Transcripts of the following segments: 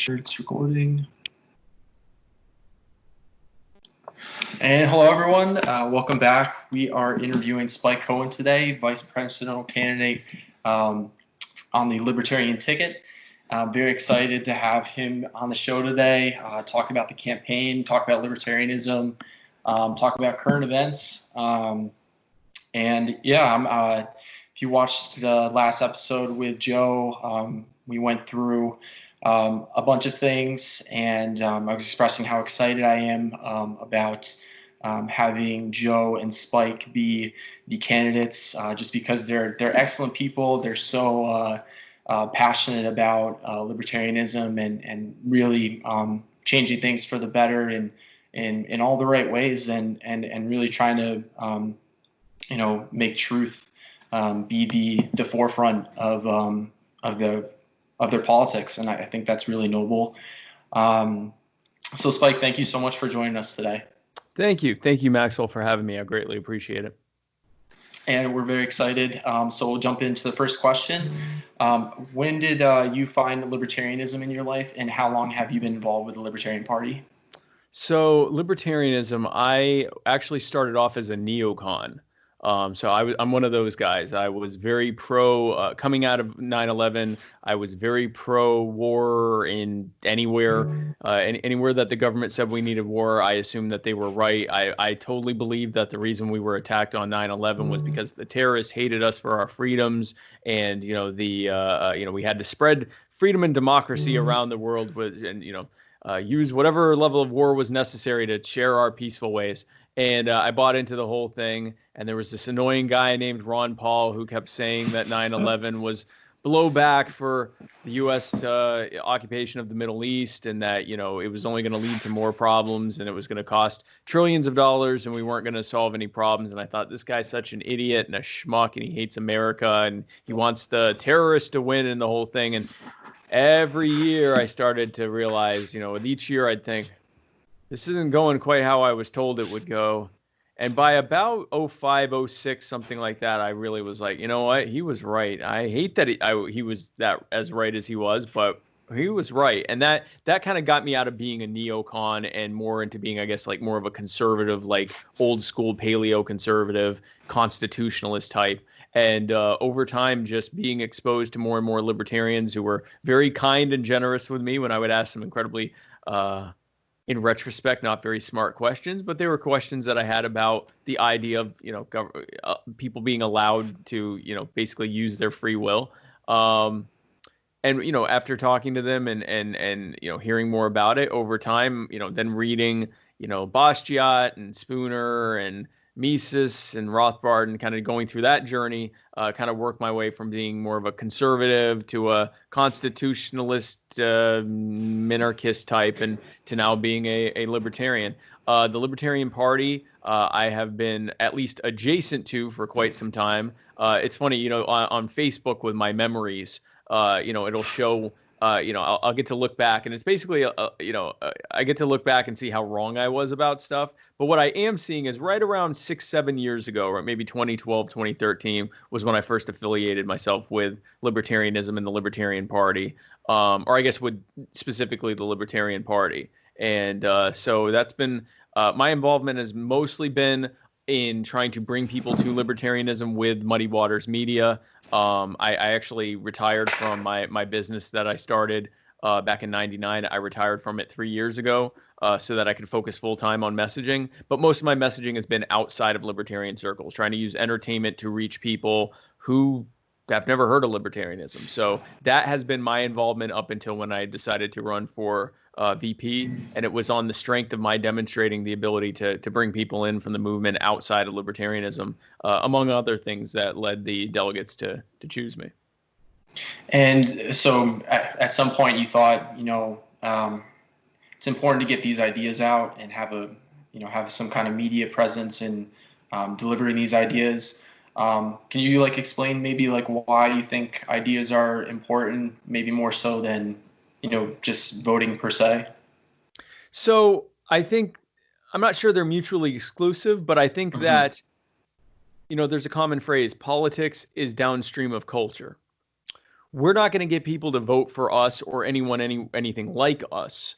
sure it's recording. And hello, everyone. Welcome back. We are interviewing Spike Cohen today, vice presidential candidate on the Libertarian ticket. I'm very excited to have him on the show today, talk about the campaign, talk about libertarianism, talk about current events. If you watched the last episode with Joe, we went through a bunch of things, and I was expressing how excited I am about having Joe and Spike be the candidates, just because they're excellent people. They're so passionate about libertarianism and really changing things for the better in all the right ways, and really trying to make truth be the forefront of their politics, and I think that's really noble. So Spike, thank you so much for joining us today. Thank you, Maxwell, for having me. I greatly appreciate it. And we're very excited. So we'll jump into the first question. When did you find libertarianism in your life, and how long have you been involved with the Libertarian Party? So libertarianism, I actually started off as a neocon. I'm one of those guys. I was very pro, coming out of 9/11, I was very pro-war in anywhere that the government said we needed war. I assumed that they were right. I totally believed that the reason we were attacked on 9/11 was because the terrorists hated us for our freedoms, and we had to spread freedom and democracy around the world use whatever level of war was necessary to share our peaceful ways. And I bought into the whole thing. And there was this annoying guy named Ron Paul who kept saying that 9/11 was blowback for the U.S. Occupation of the Middle East, and that, it was only going to lead to more problems, and it was going to cost trillions of dollars, and we weren't going to solve any problems. And I thought, this guy's such an idiot and a schmuck, and he hates America, and he wants the terrorists to win and the whole thing. And every year I started to realize, with each year I'd think, this isn't going quite how I was told it would go. And by about 05, 06, something like that, I really was like, you know what? He was right. I hate that he was that as right as he was, but he was right. And that kind of got me out of being a neocon and more into being, I guess, like more of a conservative, like old school paleo conservative, constitutionalist type. And over time, just being exposed to more and more libertarians who were very kind and generous with me when I would ask them incredibly in retrospect, not very smart questions, but they were questions that I had about the idea of, people being allowed to, basically use their free will. After talking to them and hearing more about it over time, then reading, Bastiat and Spooner and Mises and Rothbard, and kind of going through that journey, kind of worked my way from being more of a conservative to a constitutionalist, minarchist type, and to now being a libertarian. The Libertarian Party, I have been at least adjacent to for quite some time. It's funny, on Facebook with my memories, it'll show. I'll get to look back, and it's basically, I get to look back and see how wrong I was about stuff. But what I am seeing is right around 6-7 years ago, or maybe 2012, 2013, was when I first affiliated myself with libertarianism and the Libertarian Party, or I guess with specifically the Libertarian Party. And so that's been, my involvement has mostly been in trying to bring people to libertarianism with Muddied Waters Media. I actually retired from my business that I started back in '99. I retired from it 3 years ago so that I could focus full time on messaging. But most of my messaging has been outside of libertarian circles, trying to use entertainment to reach people who have never heard of libertarianism. So that has been my involvement up until when I decided to run for VP, and it was on the strength of my demonstrating the ability to bring people in from the movement outside of libertarianism, among other things that led the delegates to choose me. And so at some point you thought, it's important to get these ideas out and have some kind of media presence in delivering these ideas. Can you explain maybe why you think ideas are important, maybe more so than just voting per se? So I think, I'm not sure they're mutually exclusive, but I think that, there's a common phrase, politics is downstream of culture. we're not going to get people to vote for us or anything like us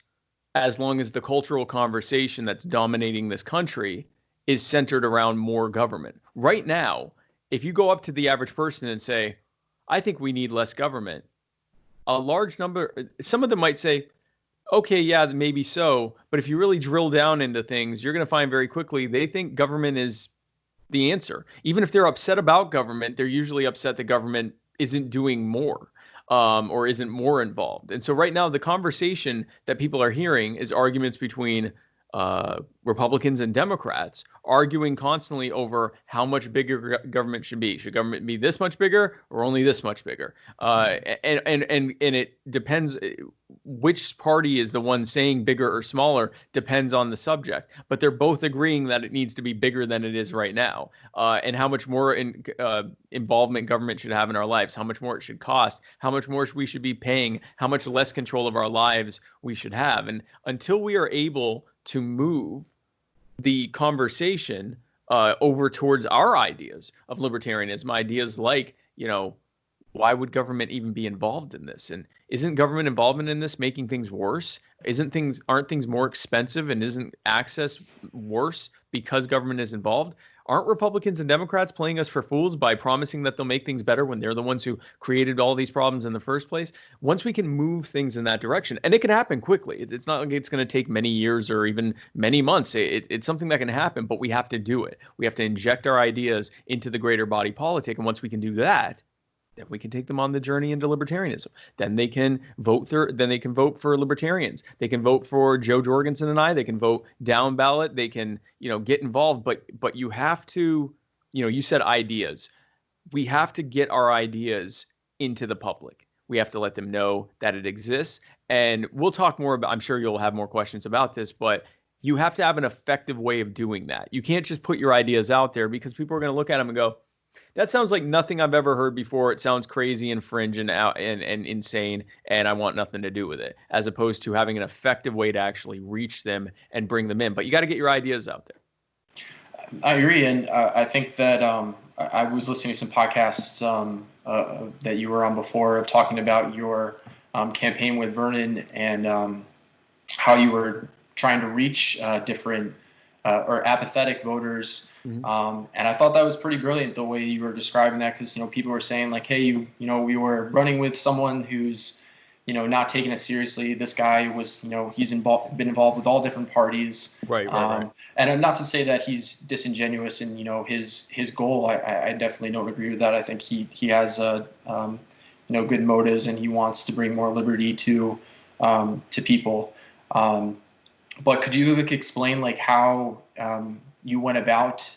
as long as the cultural conversation that's dominating this country is centered around more government. Right now, if you go up to the average person and say, I think we need less government, a large number, some of them might say, okay, yeah, maybe so. But if you really drill down into things, you're going to find very quickly they think government is the answer. Even if they're upset about government, they're usually upset that government isn't doing more or isn't more involved. And so right now, the conversation that people are hearing is arguments between Republicans and Democrats arguing constantly over how much bigger government should be. Should government be this much bigger or only this much bigger? And it depends which party is the one saying bigger or smaller depends on the subject. But they're both agreeing that it needs to be bigger than it is right now. And how much more involvement government should have in our lives, how much more it should cost, how much more we should be paying, how much less control of our lives we should have. And until we are able to move the conversation over towards our ideas of libertarianism, ideas like, why would government even be involved in this? And isn't government involvement in this making things worse? Aren't things more expensive, and isn't access worse because government is involved? Aren't Republicans and Democrats playing us for fools by promising that they'll make things better when they're the ones who created all these problems in the first place? Once we can move things in that direction, and it can happen quickly. It's not like it's going to take many years or even many months. It's something that can happen, but we have to do it. We have to inject our ideas into the greater body politic. And once we can do that, then we can take them on the journey into libertarianism. Then they can vote for libertarians. They can vote for Joe Jorgensen and I. They can vote down ballot. They can, get involved. But you have to, you said ideas. We have to get our ideas into the public. We have to let them know that it exists. And we'll talk more about, I'm sure you'll have more questions about this, but you have to have an effective way of doing that. You can't just put your ideas out there because people are going to look at them and go, that sounds like nothing I've ever heard before. It sounds crazy and fringe and insane, and I want nothing to do with it, as opposed to having an effective way to actually reach them and bring them in. But you got to get your ideas out there. I agree, and I think that I was listening to some podcasts that you were on before of talking about your campaign with Vernon and how you were trying to reach different or apathetic voters. Mm-hmm. And I thought that was pretty brilliant the way you were describing that, because people were saying like, hey, we were running with someone who's not taking it seriously. This guy was he's been involved with all different parties. Right. And not to say that he's disingenuous in his goal. I definitely don't agree with that. I think he has good motives, and he wants to bring more liberty to people. But could you explain like how you went about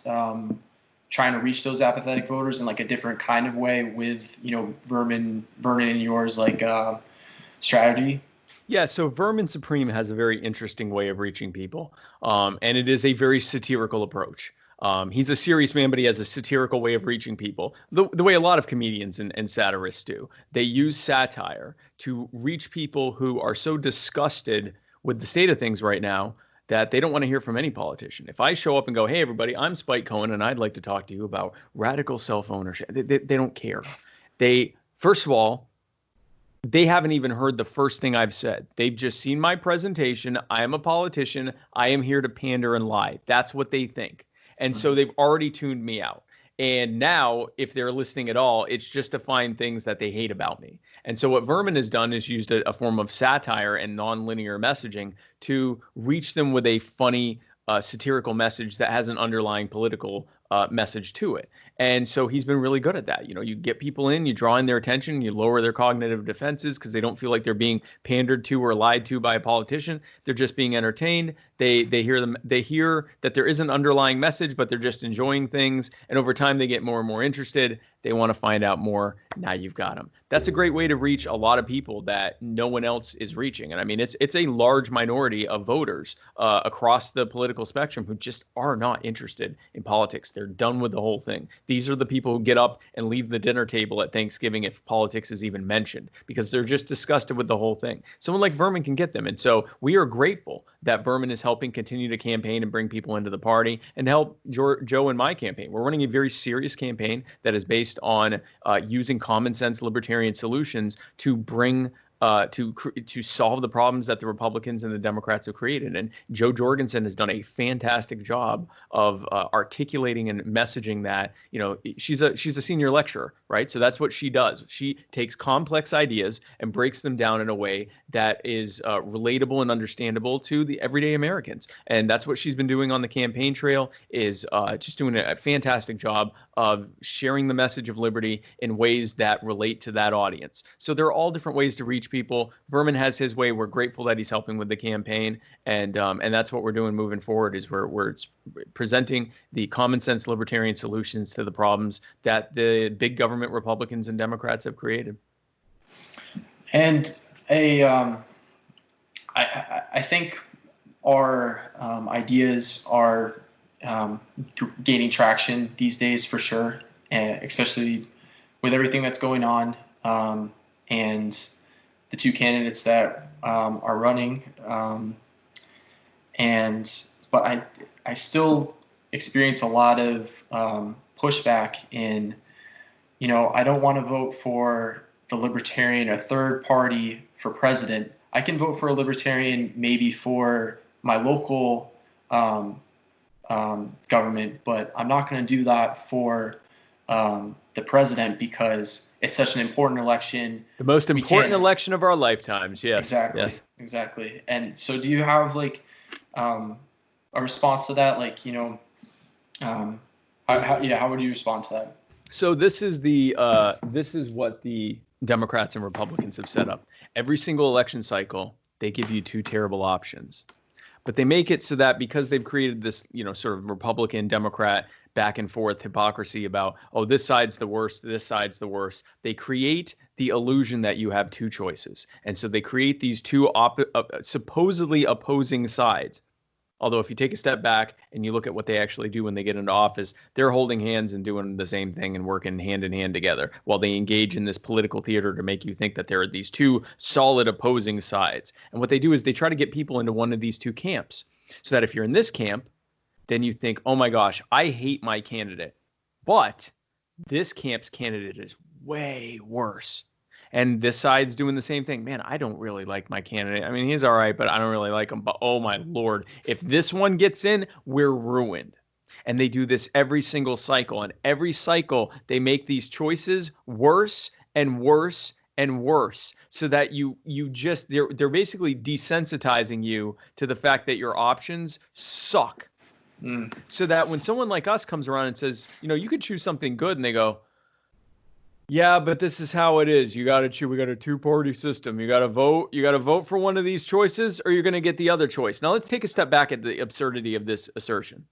trying to reach those apathetic voters in like a different kind of way with Vernon and yours like strategy? Yeah, so Vermin Supreme has a very interesting way of reaching people, and it is a very satirical approach. He's a serious man, but he has a satirical way of reaching people, the way a lot of comedians and satirists do. They use satire to reach people who are so disgusted with the state of things right now that they don't want to hear from any politician. If I show up and go, hey, everybody, I'm Spike Cohen, and I'd like to talk to you about radical self-ownership, they don't care. First of all, they haven't even heard the first thing I've said. They've just seen my presentation. I am a politician. I am here to pander and lie. That's what they think. And so they've already tuned me out. And now, if they're listening at all, it's just to find things that they hate about me. And so what Vermin has done is used a form of satire and nonlinear messaging to reach them with a funny, satirical message that has an underlying political message to it. And so he's been really good at that. You get people in, you draw in their attention, you lower their cognitive defenses because they don't feel like they're being pandered to or lied to by a politician. They're just being entertained. They hear that there is an underlying message, but they're just enjoying things. And over time, they get more and more interested. They want to find out more. Now you've got them. That's a great way to reach a lot of people that no one else is reaching. And I mean, it's a large minority of voters across the political spectrum who just are not interested in politics. They're done with the whole thing. These are the people who get up and leave the dinner table at Thanksgiving if politics is even mentioned, because they're just disgusted with the whole thing. Someone like Vermin can get them. And so we are grateful that Vermin is helping continue to campaign and bring people into the party and help Joe and my campaign. We're running a very serious campaign that is based on using common sense libertarian solutions to bring to solve the problems that the Republicans and the Democrats have created. And Jo Jorgensen has done a fantastic job of articulating and messaging that. She's a senior lecturer, right? So that's what she does. She takes complex ideas and breaks them down in a way that is relatable and understandable to the everyday Americans. And that's what she's been doing on the campaign trail, is just doing a fantastic job of sharing the message of liberty in ways that relate to that audience. So there are all different ways to reach people. Vermin has his way. We're grateful that he's helping with the campaign, and that's what we're doing moving forward. Is we're presenting the common sense libertarian solutions to the problems that the big government Republicans and Democrats have created. And I think our ideas are gaining traction these days for sure, especially with everything that's going on, and the two candidates that are running. But I still experience a lot of pushback in, I don't want to vote for the Libertarian, a third party for president. I can vote for a Libertarian maybe for my local government, but I'm not going to do that for the president because it's such an important election. The most important election of our lifetimes. Yes. Exactly. Yes. Exactly. And so, do you have a response to that? How would you respond to that? So this is what the Democrats and Republicans have set up. Every single election cycle, they give you two terrible options. But they make it so that because they've created this, sort of Republican, Democrat back and forth hypocrisy about, oh, this side's the worst, this side's the worst. They create the illusion that you have two choices. And so they create these two supposedly opposing sides. Although if you take a step back and you look at what they actually do when they get into office, they're holding hands and doing the same thing and working hand in hand together while they engage in this political theater to make you think that there are these two solid opposing sides. And what they do is they try to get people into one of these two camps, so that if you're in this camp, then you think, oh my gosh, I hate my candidate, but this camp's candidate is way worse. And this side's doing the same thing. Man, I don't really like my candidate. I mean, he's all right, but I don't really like him. But oh my Lord, if this one gets in, we're ruined. And they do this every single cycle. And every cycle, they make these choices worse and worse and worse, so that they're basically desensitizing you to the fact that your options suck. So that when someone like us comes around and says, you could choose something good, and they go, yeah, but this is how it is. You got to choose. We got a two-party system. You got to vote. You got to vote for one of these choices, or you're going to get the other choice. Now, let's take a step back at the absurdity of this assertion.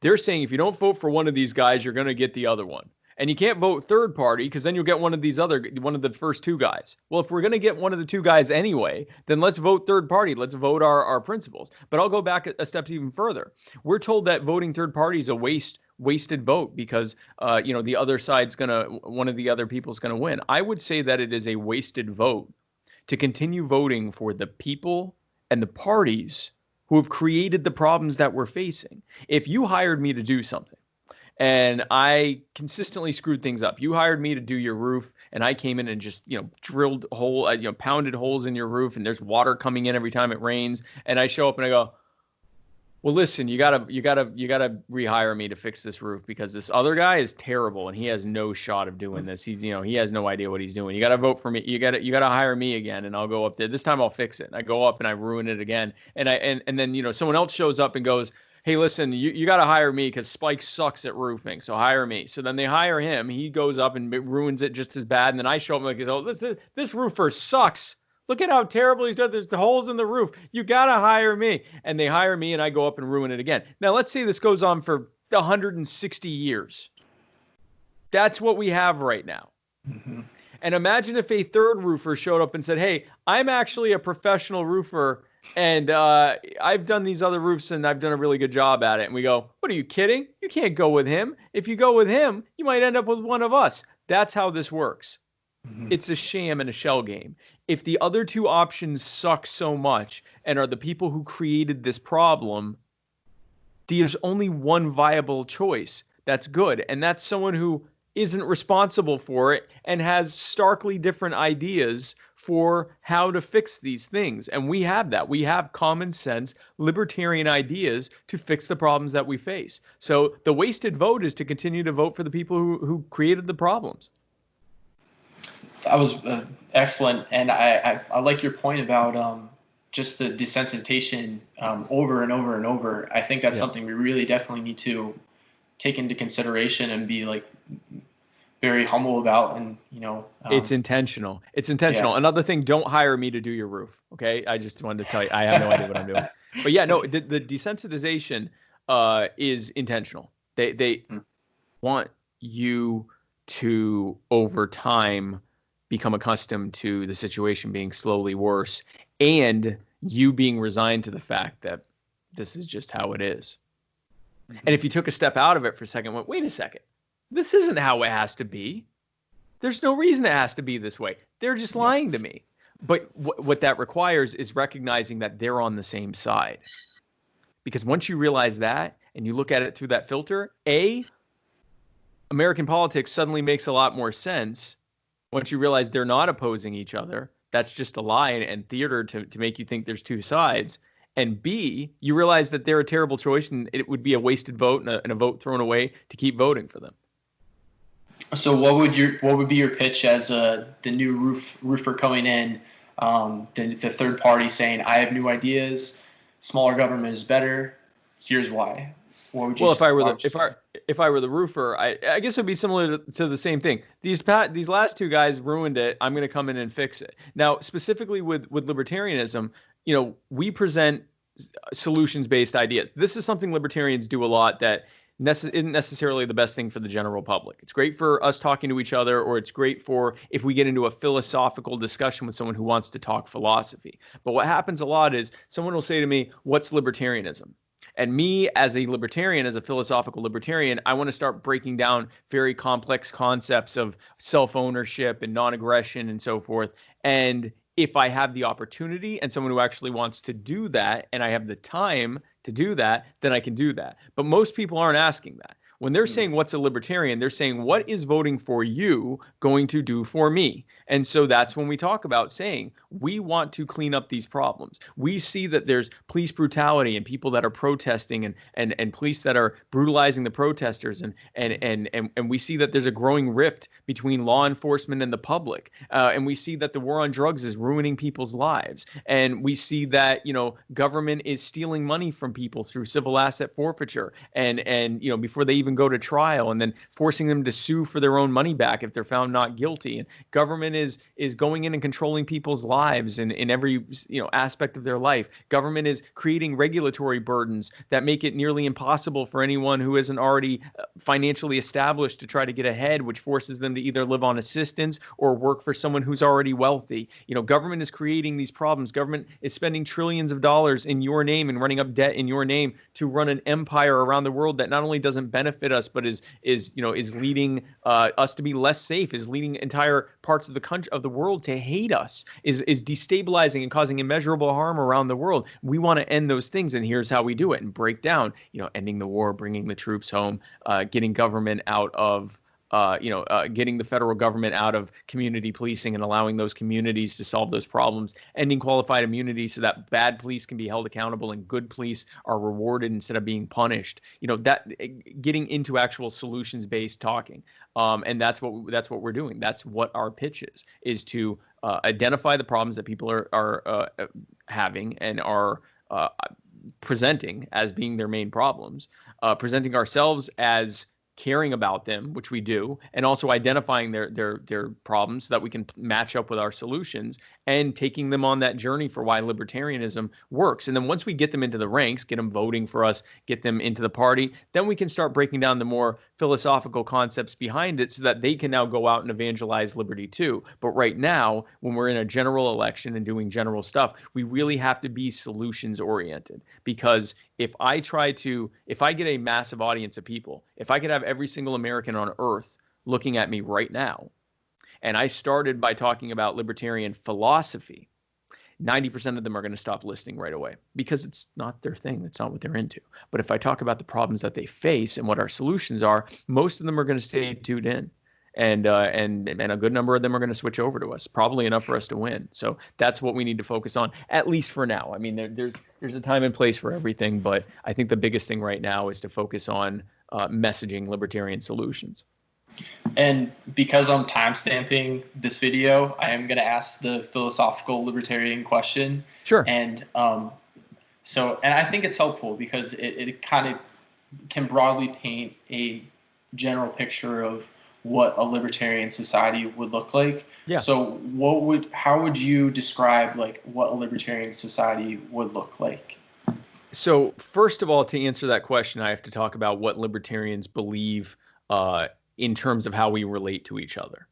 They're saying if you don't vote for one of these guys, you're going to get the other one. And you can't vote third party because then you'll get one of the first two guys. Well, if we're going to get one of the two guys anyway, then let's vote third party. Let's vote our principles. But I'll go back a step even further. We're told that voting third party is a wasted vote because the other side's one of the other people's gonna win. I would say that it is a wasted vote to continue voting for the people and the parties who have created the problems that we're facing. If you hired me to do something and I consistently screwed things up, you hired me to do your roof and I came in and just drilled pounded holes in your roof, and there's water coming in every time it rains, and I show up and I go, well, listen, you gotta rehire me to fix this roof because this other guy is terrible and he has no shot of doing this. He has no idea what he's doing. You gotta vote for me. You gotta hire me again, and I'll go up there. This time I'll fix it. And I go up and I ruin it again. And then someone else shows up and goes, hey, listen, you gotta hire me because Spike sucks at roofing, so hire me. So then they hire him. He goes up and ruins it just as bad. And then I show up and oh, this roofer sucks. Look at how terrible he's done. There's the holes in the roof. You got to hire me. And they hire me and I go up and ruin it again. Now, let's say this goes on for 160 years. That's what we have right now. Mm-hmm. And imagine if a third roofer showed up and said, hey, I'm actually a professional roofer and I've done these other roofs and I've done a really good job at it. And we go, what, are you kidding? You can't go with him. If you go with him, you might end up with one of us. That's how this works. Mm-hmm. It's a sham and a shell game. if the other two options suck so much and are the people who created this problem, there's only one viable choice that's good, and that's someone who isn't responsible for it and has starkly different ideas for how to fix these things. And we have that. We have common sense, libertarian ideas to fix the problems that we face. So the wasted vote is to continue to vote for the people who created the problems. That was excellent. And I like your point about just the desensitization over and over and over. I think that's something we really definitely need to take into consideration and be like very humble about. And it's intentional. It's intentional. Another thing, don't hire me to do your roof. Okay, I just wanted to tell you, I have no idea what I'm doing. But yeah, no, the desensitization is intentional. They want you to, over time, become accustomed to the situation being slowly worse, and you being resigned to the fact that this is just how it is. And if you took a step out of it for a second, went, wait a second, this isn't how it has to be. There's no reason it has to be this way. They're just lying to me. But what that requires is recognizing that they're on the same side. Because once you realize that and you look at it through that filter, American politics suddenly makes a lot more sense. Once you realize they're not opposing each other, that's just a lie and theater to make you think there's two sides. And B, you realize that they're a terrible choice and it would be a wasted vote and a vote thrown away to keep voting for them. So what would be your pitch as the new roofer coming in, the third party saying, I have new ideas, smaller government is better, here's why? What would you if I were the roofer, I guess it'd be similar to the same thing. These last two guys ruined it. I'm going to come in and fix it. Now, specifically with libertarianism, we present solutions-based ideas. This is something libertarians do a lot that isn't necessarily the best thing for the general public. It's great for us talking to each other, or it's great for if we get into a philosophical discussion with someone who wants to talk philosophy. But what happens a lot is someone will say to me, what's libertarianism? And me, as a libertarian, as a philosophical libertarian, I want to start breaking down very complex concepts of self-ownership and non-aggression and so forth. And if I have the opportunity and someone who actually wants to do that, and I have the time to do that, then I can do that. But most people aren't asking that. When they're saying what's a libertarian, they're saying what is voting for you going to do for me? And so that's when we talk about saying we want to clean up these problems. We see that there's police brutality and people that are protesting and police that are brutalizing the protesters and we see that there's a growing rift between law enforcement and the public. And we see that the war on drugs is ruining people's lives. And we see that, government is stealing money from people through civil asset forfeiture and before they even go to trial, and then forcing them to sue for their own money back if they're found not guilty. And government is going in and controlling people's lives in every aspect of their life. Government is creating regulatory burdens that make it nearly impossible for anyone who isn't already financially established to try to get ahead, which forces them to either live on assistance or work for someone who's already wealthy. Government is creating these problems. Government is spending trillions of dollars in your name and running up debt in your name to run an empire around the world that not only doesn't benefit us, but is leading us to be less safe, is leading entire parts of the country, of the world, to hate us, is destabilizing and causing immeasurable harm around the world. We want to end those things, and here's how we do it, and break down, ending the war, bringing the troops home, getting government out of getting the federal government out of community policing and allowing those communities to solve those problems, ending qualified immunity so that bad police can be held accountable and good police are rewarded instead of being punished. That getting into actual solutions-based talking. And that's what we're doing. That's what our pitch is to identify the problems that people are having and are presenting as being their main problems, presenting ourselves as caring about them, which we do, and also identifying their problems so that we can match up with our solutions and taking them on that journey for why libertarianism works. And then once we get them into the ranks, get them voting for us, get them into the party, then we can start breaking down the more philosophical concepts behind it so that they can now go out and evangelize liberty too. But right now, when we're in a general election and doing general stuff, we really have to be solutions oriented, because if I get a massive audience of people, if I could have every single American on earth looking at me right now, and I started by talking about libertarian philosophy, 90% of them are going to stop listening right away because it's not their thing. It's not what they're into. But if I talk about the problems that they face and what our solutions are, most of them are going to stay tuned in. And a good number of them are going to switch over to us, probably enough for us to win. So that's what we need to focus on, at least for now. I mean, there's a time and place for everything, but I think the biggest thing right now is to focus on messaging libertarian solutions. And because I'm timestamping this video, I am going to ask the philosophical libertarian question. Sure. And and I think it's helpful because it kind of can broadly paint a general picture of what a libertarian society would look like. Yeah. So how would you describe like what a libertarian society would look like? So first of all, to answer that question, I have to talk about what libertarians believe in terms of how we relate to each other,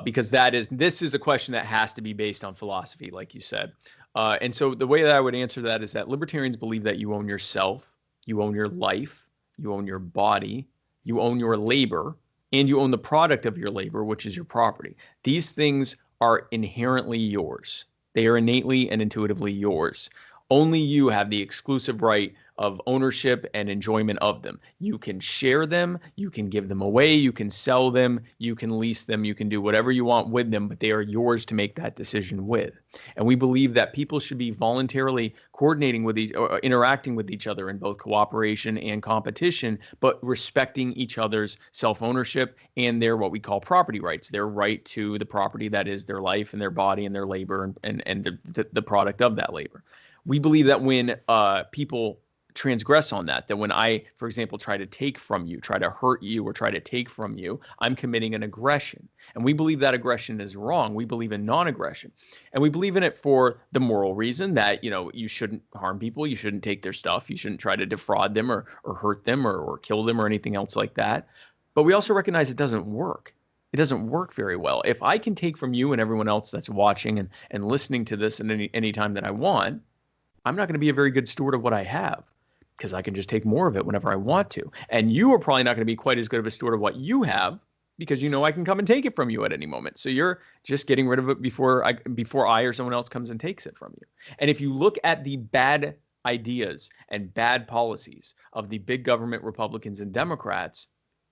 because this is a question that has to be based on philosophy, like you said. And so the way that I would answer that is that libertarians believe that you own yourself, you own your life, you own your body, you own your labor, and you own the product of your labor, which is your property. These things are inherently yours. They are innately and intuitively yours. Only you have the exclusive right of ownership and enjoyment of them. You can share them, you can give them away, you can sell them, you can lease them, you can do whatever you want with them, but they are yours to make that decision with. And we believe that people should be voluntarily coordinating with interacting with each other in both cooperation and competition, but respecting each other's self-ownership and their what we call property rights, their right to the property that is their life and their body and their labor and the product of that labor. We believe that when people transgress on that when I, for example, try to take from you, try to hurt you, or try to take from you, I'm committing an aggression. And we believe that aggression is wrong. We believe in non-aggression. And we believe in it for the moral reason that, you shouldn't harm people, you shouldn't take their stuff, you shouldn't try to defraud them or hurt them or kill them or anything else like that. But we also recognize it doesn't work. It doesn't work very well. If I can take from you and everyone else that's watching and listening to this at any time that I want, I'm not going to be a very good steward of what I have, because I can just take more of it whenever I want to. And you are probably not going to be quite as good of a steward of what you have, because I can come and take it from you at any moment. So you're just getting rid of it before I or someone else comes and takes it from you. And if you look at the bad ideas and bad policies of the big government Republicans and Democrats,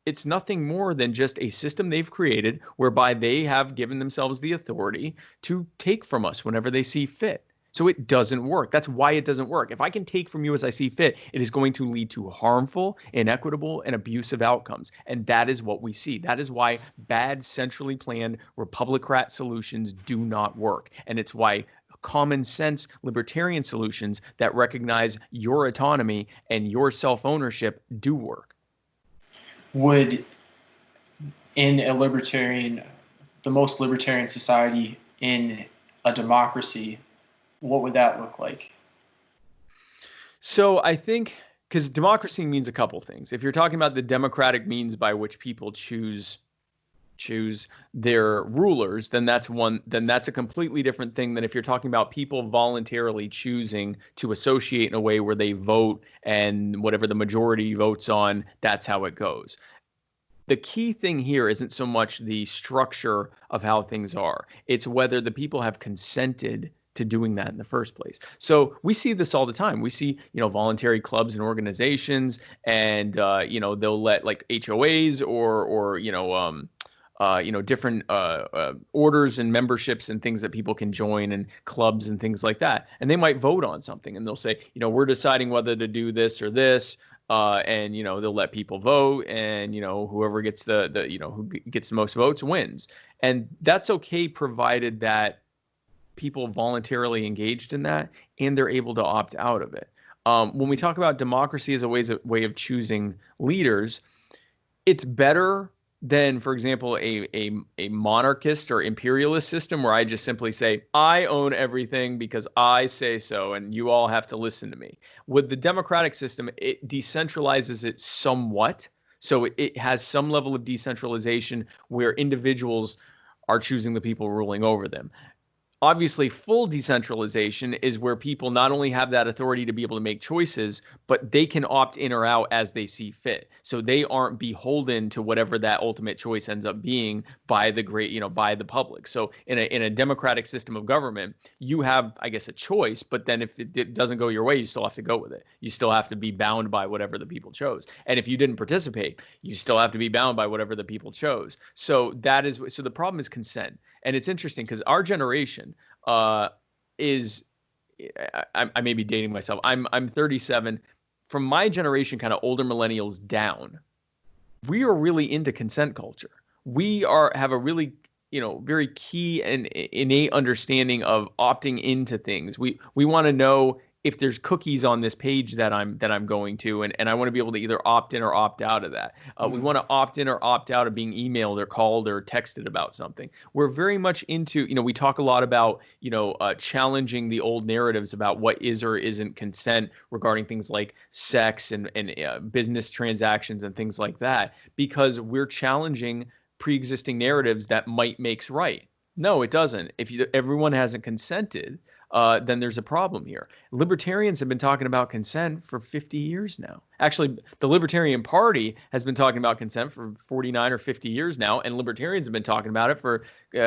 it's nothing more than just a system they've created whereby they have given themselves the authority to take from us whenever they see fit. So it doesn't work. That's why it doesn't work. If I can take from you as I see fit, it is going to lead to harmful, inequitable, and abusive outcomes. And that is what we see. That is why bad, centrally planned Republicrat solutions do not work. And it's why common sense libertarian solutions that recognize your autonomy and your self-ownership do work. Would, in the most libertarian society in a democracy, what would that look like? So I think, because democracy means a couple things. If you're talking about the democratic means by which people choose their rulers, then that's a completely different thing than if you're talking about people voluntarily choosing to associate in a way where they vote and whatever the majority votes on, that's how it goes. The key thing here isn't so much the structure of how things are. It's whether the people have consented to doing that in the first place. So we see this all the time. We see, voluntary clubs and organizations, and they'll let like HOAs or different orders and memberships and things that people can join, and clubs and things like that. And they might vote on something, and they'll say, we're deciding whether to do this or this. And they'll let people vote, and whoever gets who gets the most votes wins. And that's okay, provided that people voluntarily engaged in that and they're able to opt out of it. When we talk about democracy as a way of choosing leaders, it's better than, for example, a monarchist or imperialist system where I just simply say, I own everything because I say so, and you all have to listen to me. With the democratic system, it decentralizes it somewhat. So it has some level of decentralization where individuals are choosing the people ruling over them. Obviously, full decentralization is where people not only have that authority to be able to make choices, but they can opt in or out as they see fit. So they aren't beholden to whatever that ultimate choice ends up being by by the public. So in a democratic system of government, you have, I guess, a choice, but then if it doesn't go your way, you still have to go with it. You still have to be bound by whatever the people chose. And if you didn't participate, you still have to be bound by whatever the people chose. So the problem is consent. And it's interesting because our generation is I may be dating myself. I'm 37. From my generation, kind of older millennials down, we are really into consent culture. We have a really very key and innate understanding of opting into things. We want to know if there's cookies on this page that I'm going to, and I want to be able to either opt in or opt out of that. We want to opt in or opt out of being emailed or called or texted about something. We're very much into, we talk a lot about, challenging the old narratives about what is or isn't consent regarding things like sex and business transactions and things like that, because we're challenging pre-existing narratives that might makes right. No, it doesn't. If everyone hasn't consented, then there's a problem here. Libertarians have been talking about consent for 50 years now. Actually, the Libertarian Party has been talking about consent for 49 or 50 years now, and Libertarians have been talking about it for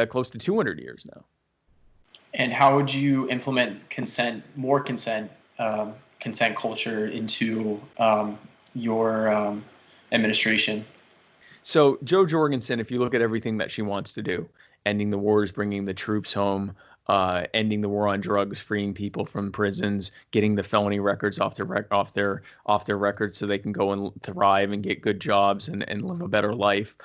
close to 200 years now. And how would you implement more consent culture into your administration? So Jo Jorgensen, if you look at everything that she wants to do, ending the wars, bringing the troops home, ending the war on drugs, freeing people from prisons, getting the felony records off their records so they can go and thrive and get good jobs and live a better life.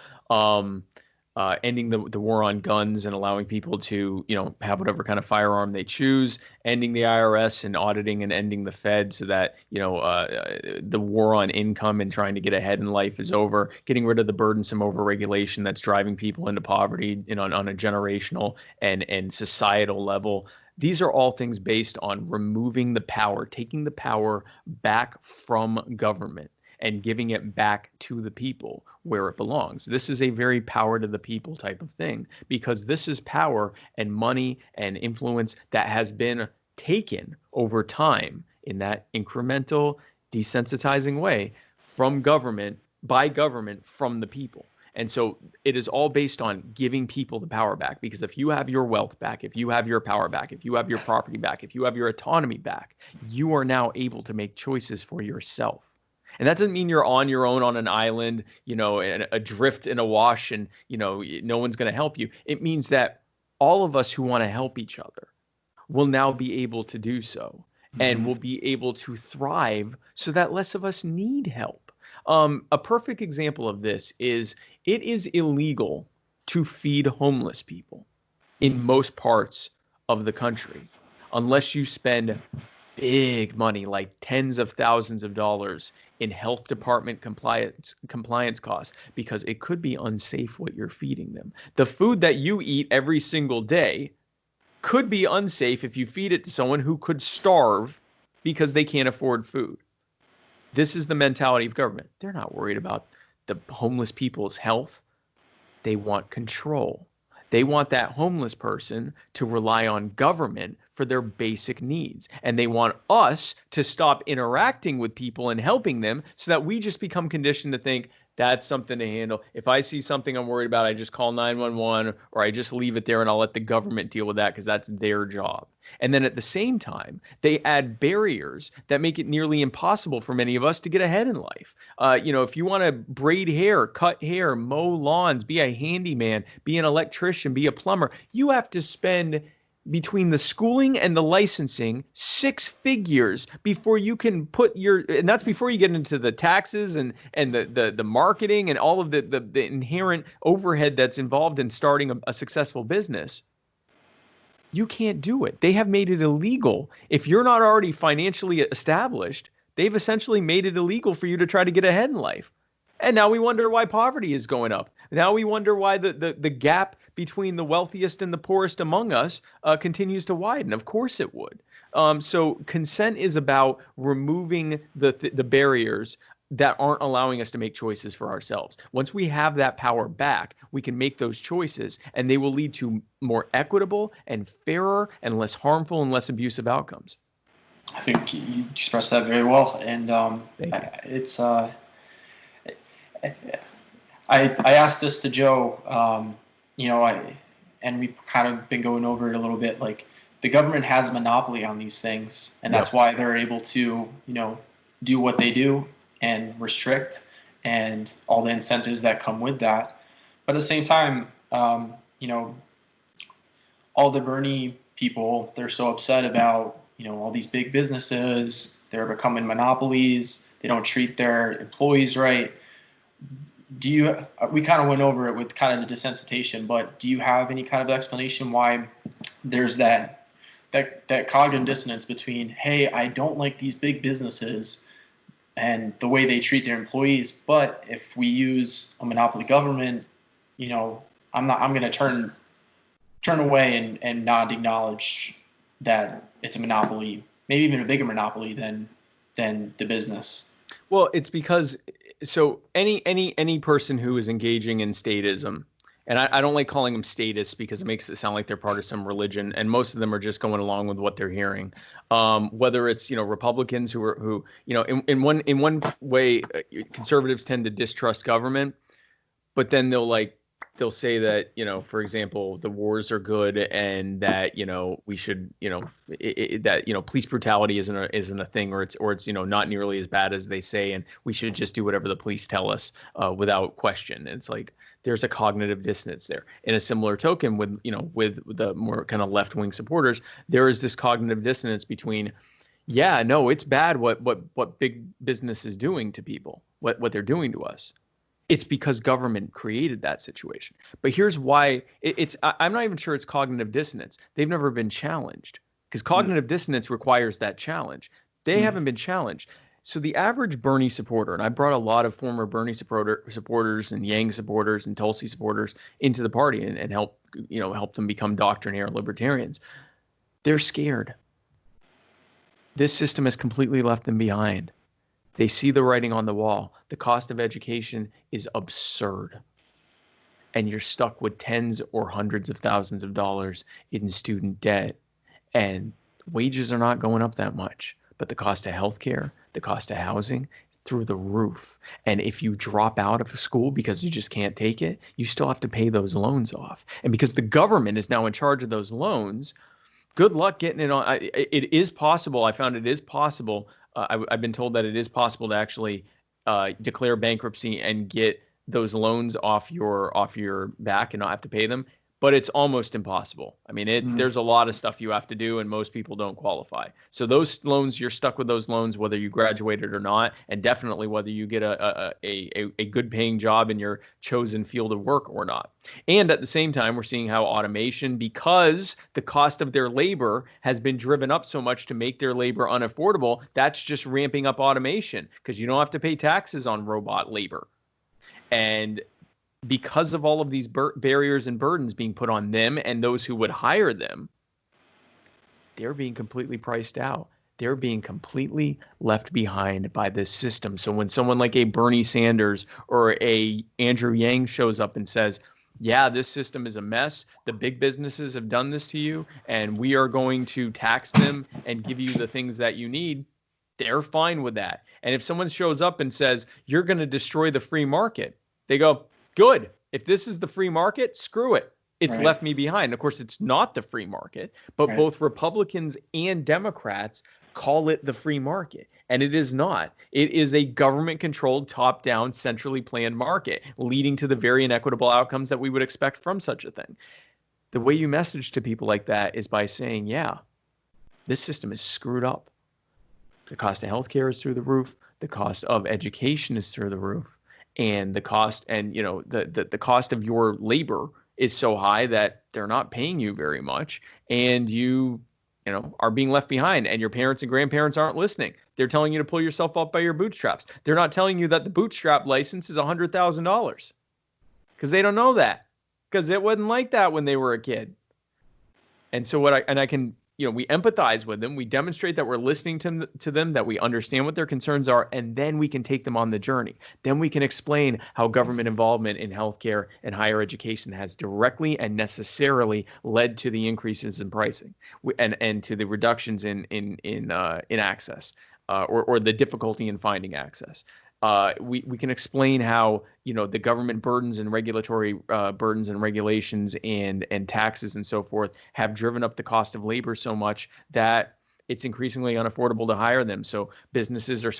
Ending the war on guns and allowing people to have whatever kind of firearm they choose. Ending the IRS and auditing and ending the Fed so that the war on income and trying to get ahead in life is over. Getting rid of the burdensome overregulation that's driving people into poverty on a generational and societal level. These are all things based on removing the power, taking the power back from government and giving it back to the people where it belongs. This is a very power to the people type of thing, because this is power and money and influence that has been taken over time in that incremental, desensitizing way from government, by government, from the people. And so it is all based on giving people the power back, because if you have your wealth back, if you have your power back, if you have your property back, if you have your autonomy back, you are now able to make choices for yourself. And that doesn't mean you're on your own on an island, adrift in a wash and, no one's going to help you. It means that all of us who want to help each other will now be able to do so and will be able to thrive so that less of us need help. A perfect example of this is it is illegal to feed homeless people in most parts of the country unless you spend big money, like tens of thousands of dollars in health department compliance costs, because it could be unsafe what you're feeding them. The food that you eat every single day could be unsafe if you feed it to someone who could starve because they can't afford food. This is the mentality of government. They're not worried about the homeless people's health. They want control. They want that homeless person to rely on government for their basic needs. And they want us to stop interacting with people and helping them so that we just become conditioned to think that's something to handle. If I see something I'm worried about, I just call 911 or I just leave it there and I'll let the government deal with that because that's their job. And then at the same time, they add barriers that make it nearly impossible for many of us to get ahead in life. If you want to braid hair, cut hair, mow lawns, be a handyman, be an electrician, be a plumber, you have to spend between the schooling and the licensing 6 figures before you can and that's before you get into the taxes and the marketing and all of the inherent overhead that's involved in starting a successful business. You can't do it. They have made it illegal. If you're not already financially established, they've essentially made it illegal for you to try to get ahead in life. And now we wonder why poverty is going up. Now we wonder why the gap between the wealthiest and the poorest among us continues to widen. Of course it would. So consent is about removing the barriers that aren't allowing us to make choices for ourselves. Once we have that power back, we can make those choices, and they will lead to more equitable and fairer and less harmful and less abusive outcomes. I think you expressed that very well, and Thank you. it's I asked this to Joe, and we've kind of been going over it a little bit. Like, the government has a monopoly on these things, and that's why they're able to, do what they do and restrict and all the incentives that come with that. But at the same time, all the Bernie people, they're so upset about, all these big businesses, they're becoming monopolies, they don't treat their employees right. We kind of went over it with kind of the desensitization, but do you have any kind of explanation why there's that cognitive dissonance between, hey, I don't like these big businesses and the way they treat their employees, but if we use a monopoly government, I'm going to turn away and not acknowledge that it's a monopoly, maybe even a bigger monopoly than the business. Well, it's because any person who is engaging in statism, and I don't like calling them statists because it makes it sound like they're part of some religion, and most of them are just going along with what they're hearing. Whether it's Republicans who in one way, conservatives tend to distrust government, but then they'll say that, for example, the wars are good and that, we should, that, police brutality isn't a thing, or it's not nearly as bad as they say, and we should just do whatever the police tell us without question. And it's like, there's a cognitive dissonance there. In a similar token with the more kind of left-wing supporters, there is this cognitive dissonance between, yeah, no, it's bad what big business is doing to people, what they're doing to us. It's because government created that situation. But here's why I'm not even sure it's cognitive dissonance. They've never been challenged, because cognitive dissonance requires that challenge. They haven't been challenged. So the average Bernie supporter, and I brought a lot of former Bernie supporters and Yang supporters and Tulsi supporters into the party and help them become doctrinaire libertarians. They're scared. This system has completely left them behind. They see the writing on the wall. The cost of education is absurd. And you're stuck with tens or hundreds of thousands of dollars in student debt. And wages are not going up that much. But the cost of healthcare, the cost of housing, through the roof. And if you drop out of school because you just can't take it, you still have to pay those loans off. And because the government is now in charge of those loans, good luck getting it on. It is possible. I found it is possible. I've been told that it is possible to actually declare bankruptcy and get those loans off your back and not have to pay them. But it's almost impossible. I mean, there's a lot of stuff you have to do, and most people don't qualify. So those loans, you're stuck with those loans whether you graduated or not, and definitely whether you get a good paying job in your chosen field of work or not. And at the same time, we're seeing how automation, because the cost of their labor has been driven up so much to make their labor unaffordable, that's just ramping up automation because you don't have to pay taxes on robot labor. And because of all of these barriers and burdens being put on them and those who would hire them, they're being completely priced out. They're being completely left behind by this system. So when someone like a Bernie Sanders or a Andrew Yang shows up and says, yeah, this system is a mess, the big businesses have done this to you, and we are going to tax them and give you the things that you need, they're fine with that. And if someone shows up and says, you're going to destroy the free market, they go, good. If this is the free market, screw it. It's left me behind. Of course, it's not the free market, but both Republicans and Democrats call it the free market. And it is not. It is a government-controlled, top-down, centrally planned market, leading to the very inequitable outcomes that we would expect from such a thing. The way you message to people like that is by saying, yeah, this system is screwed up. The cost of healthcare is through the roof. The cost of education is through the roof. And the cost the cost of your labor is so high that they're not paying you very much, and you are being left behind, and your parents and grandparents aren't listening. They're telling you to pull yourself up by your bootstraps. They're not telling you that the bootstrap license is $100,000 because they don't know that, because it wasn't like that when they were a kid. And so I can we empathize with them. We demonstrate that we're listening to them, that we understand what their concerns are, and then we can take them on the journey. Then we can explain how government involvement in healthcare and higher education has directly and necessarily led to the increases in pricing and to the reductions in access or the difficulty in finding access. We can explain how the government burdens and regulatory burdens and regulations and taxes and so forth have driven up the cost of labor so much that it's increasingly unaffordable to hire them. So businesses are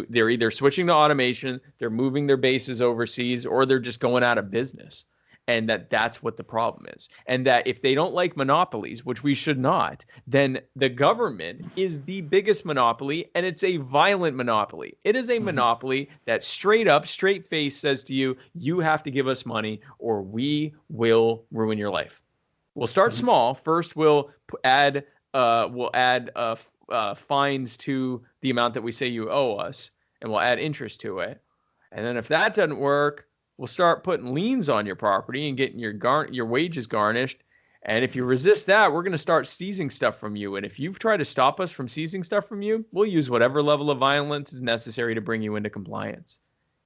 they're either switching to automation, they're moving their bases overseas, or they're just going out of business. And that's what the problem is. And that if they don't like monopolies, which we should not, then the government is the biggest monopoly, and it's a violent monopoly. It is a monopoly that straight face says to you, you have to give us money or we will ruin your life. We'll start small. First, we'll add fines to the amount that we say you owe us, and we'll add interest to it. And then if that doesn't work, we'll start putting liens on your property and getting your wages garnished. And if you resist that, we're going to start seizing stuff from you. And if you've tried to stop us from seizing stuff from you, we'll use whatever level of violence is necessary to bring you into compliance.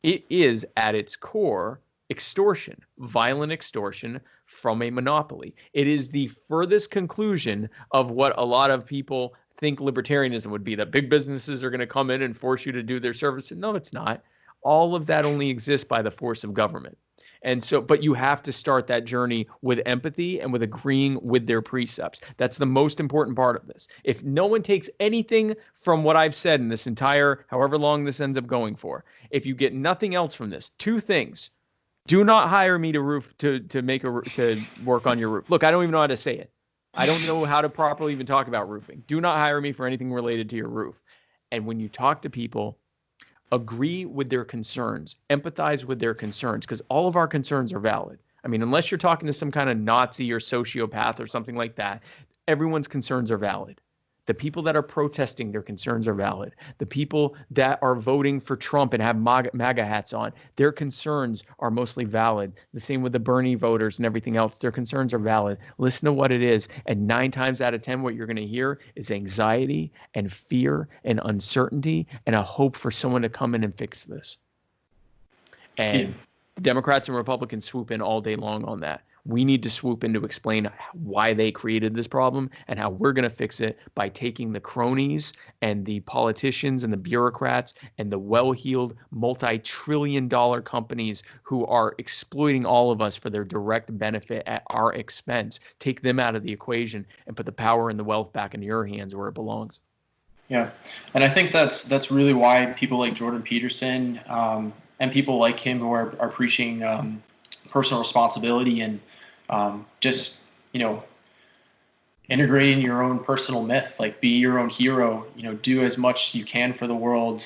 It is at its core extortion, violent extortion from a monopoly. It is the furthest conclusion of what a lot of people think libertarianism would be, that big businesses are going to come in and force you to do their service. No, it's not. All of that only exists by the force of government. And so, but you have to start that journey with empathy and with agreeing with their precepts. That's the most important part of this. If no one takes anything from what I've said in this entire, however long this ends up going for, if you get nothing else from this, two things: do not hire me to work on your roof. Look, I don't even know how to say it. I don't know how to properly even talk about roofing. Do not hire me for anything related to your roof. And when you talk to people, agree with their concerns, empathize with their concerns, because all of our concerns are valid. I mean, unless you're talking to some kind of Nazi or sociopath or something like that, everyone's concerns are valid. The people that are protesting, their concerns are valid. The people that are voting for Trump and have MAGA hats on, their concerns are mostly valid. The same with the Bernie voters and everything else. Their concerns are valid. Listen to what it is. And 9 times out of 10, what you're going to hear is anxiety and fear and uncertainty and a hope for someone to come in and fix this. And the Democrats and Republicans swoop in all day long on that. We need to swoop in to explain why they created this problem and how we're going to fix it by taking the cronies and the politicians and the bureaucrats and the well-heeled multi-trillion-dollar companies who are exploiting all of us for their direct benefit at our expense, take them out of the equation and put the power and the wealth back into your hands where it belongs. Yeah, and I think that's really why people like Jordan Peterson and people like him who are preaching personal responsibility and just, integrating your own personal myth, like be your own hero, do as much as you can for the world,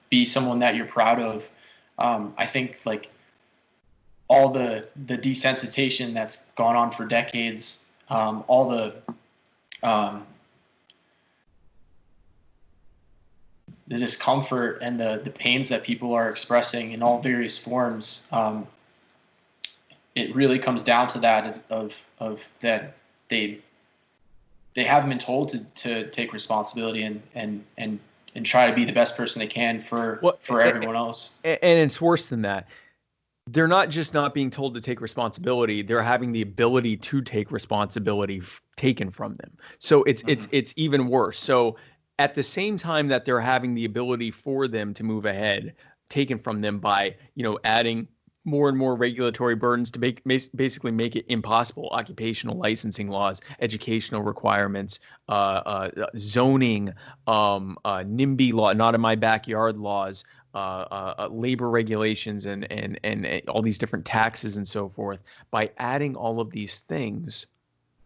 be someone that you're proud of. I think like all the desensitization that's gone on for decades, all the discomfort and the pains that people are expressing in all various forms, it really comes down to that of that they haven't been told to take responsibility and try to be the best person they can for everyone else. And it's worse than that. They're not just not being told to take responsibility; they're having the ability to take responsibility taken from them. So it's even worse. So at the same time that they're having the ability for them to move ahead, taken from them by, adding more and more regulatory burdens to basically make it impossible. Occupational licensing laws, educational requirements, zoning, NIMBY law, not in my backyard laws, labor regulations, and all these different taxes and so forth. By adding all of these things,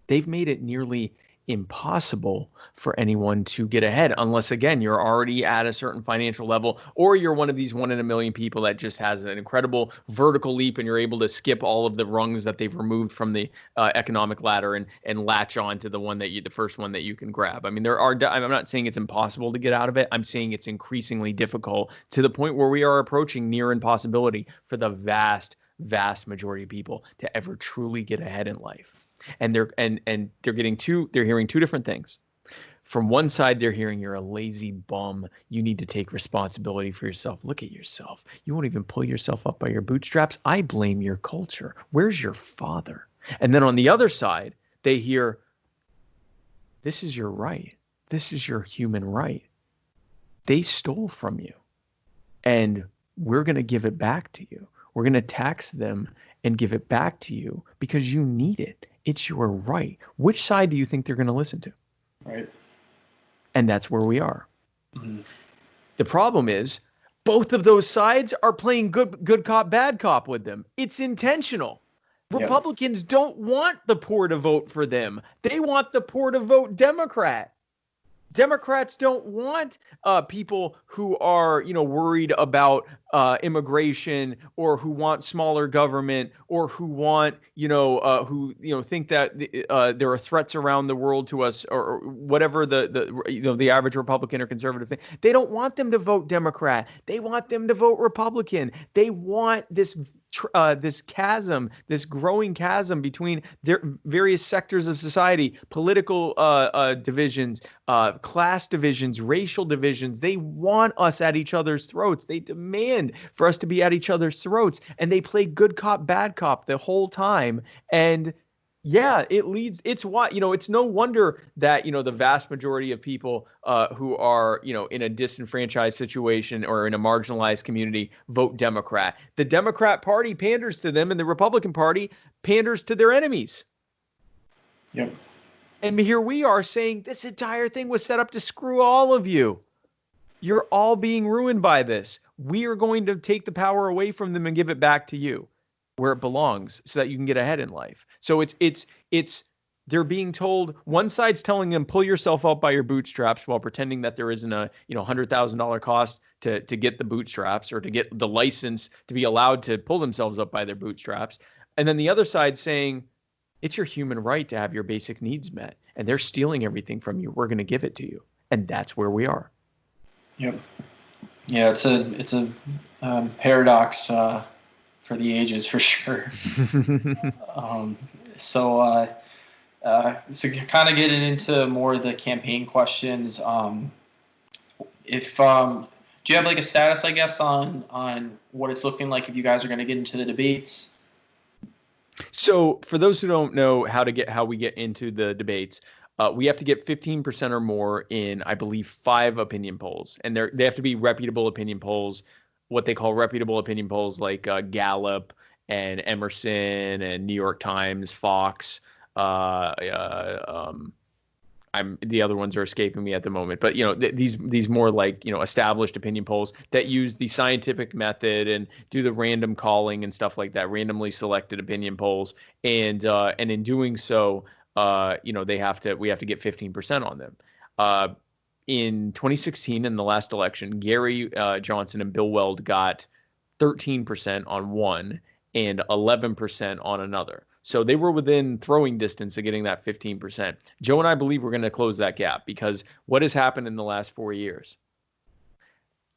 they've made it nearly impossible for anyone to get ahead unless, again, you're already at a certain financial level, or you're one of these 1 in a million people that just has an incredible vertical leap and you're able to skip all of the rungs that they've removed from the economic ladder and latch on to the first one that you can grab. I mean, I'm not saying it's impossible to get out of it. I'm saying it's increasingly difficult to the point where we are approaching near impossibility for the vast majority of people to ever truly get ahead in life. And they're hearing two different things. From one side, they're hearing you're a lazy bum. You need to take responsibility for yourself. Look at yourself. You won't even pull yourself up by your bootstraps. I blame your culture. Where's your father? And then on the other side, they hear, this is your right. This is your human right. They stole from you, and we're going to give it back to you. We're going to tax them and give it back to you because you need it. It's your right. Which side do you think they're going to listen to? Right. And that's where we are. Mm-hmm. The problem is both of those sides are playing good cop, bad cop with them. It's intentional. Yep. Republicans don't want the poor to vote for them. They want the poor to vote Democrat. Democrats don't want people who are, worried about immigration, or who want smaller government, or who want, who think that there are threats around the world to us, or whatever the average Republican or conservative thing. They don't want them to vote Democrat. They want them to vote Republican. They want this chasm, this growing chasm between their various sectors of society, political divisions, class divisions, racial divisions. They want us at each other's throats. They demand for us to be at each other's throats, and they play good cop, bad cop the whole time. And yeah, it's what, it's no wonder that, the vast majority of people who are, in a disenfranchised situation or in a marginalized community vote Democrat. The Democrat Party panders to them, and the Republican Party panders to their enemies. Yep. And here we are saying this entire thing was set up to screw all of you. You're all being ruined by this. We are going to take the power away from them and give it back to you, where it belongs, so that you can get ahead in life. So it's they're being told, one side's telling them, pull yourself up by your bootstraps, while pretending that there isn't a $100,000 cost to get the bootstraps, or to get the license to be allowed to pull themselves up by their bootstraps. And then the other side saying, it's your human right to have your basic needs met, and they're stealing everything from you. We're going to give it to you. And that's where we are. Yep. Yeah, it's a paradox for the ages, for sure. So kind of getting into more of the campaign questions. If do you have like a status, I guess, on what it's looking like if you guys are going to get into the debates? So for those who don't know how we get into the debates, we have to get 15% or more in, I believe, 5 opinion polls, and they have to be reputable opinion polls. What they call reputable opinion polls, like Gallup and Emerson and New York Times, Fox. The other ones are escaping me at the moment, but these more like established opinion polls that use the scientific method and do the random calling and stuff like that, randomly selected opinion polls, and in doing so, we have to get 15% on them. In 2016, in the last election, Gary Johnson and Bill Weld got 13% on one and 11% on another. So they were within throwing distance of getting that 15%. Joe and I believe we're going to close that gap, because what has happened in the last 4 years?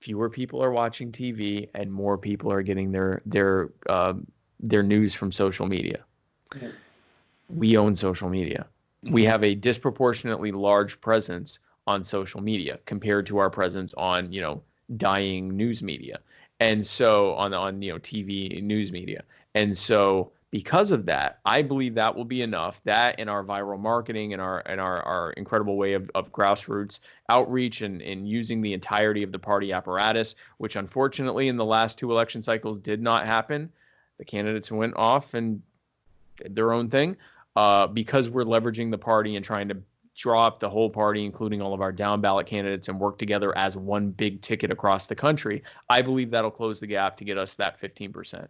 Fewer people are watching TV, and more people are getting their news from social media. Yeah. We own social media. Mm-hmm. We have a disproportionately large presence on social media compared to our presence on dying news media, and so on TV news media. And so because of that, I believe that will be enough. That, and our viral marketing, and our incredible way of grassroots outreach, and using the entirety of the party apparatus, which unfortunately in the last 2 election cycles did not happen. The candidates went off and did their own thing, because we're leveraging the party and trying to draw up the whole party, including all of our down ballot candidates, and work together as one big ticket across the country. I believe that'll close the gap to get us that 15%.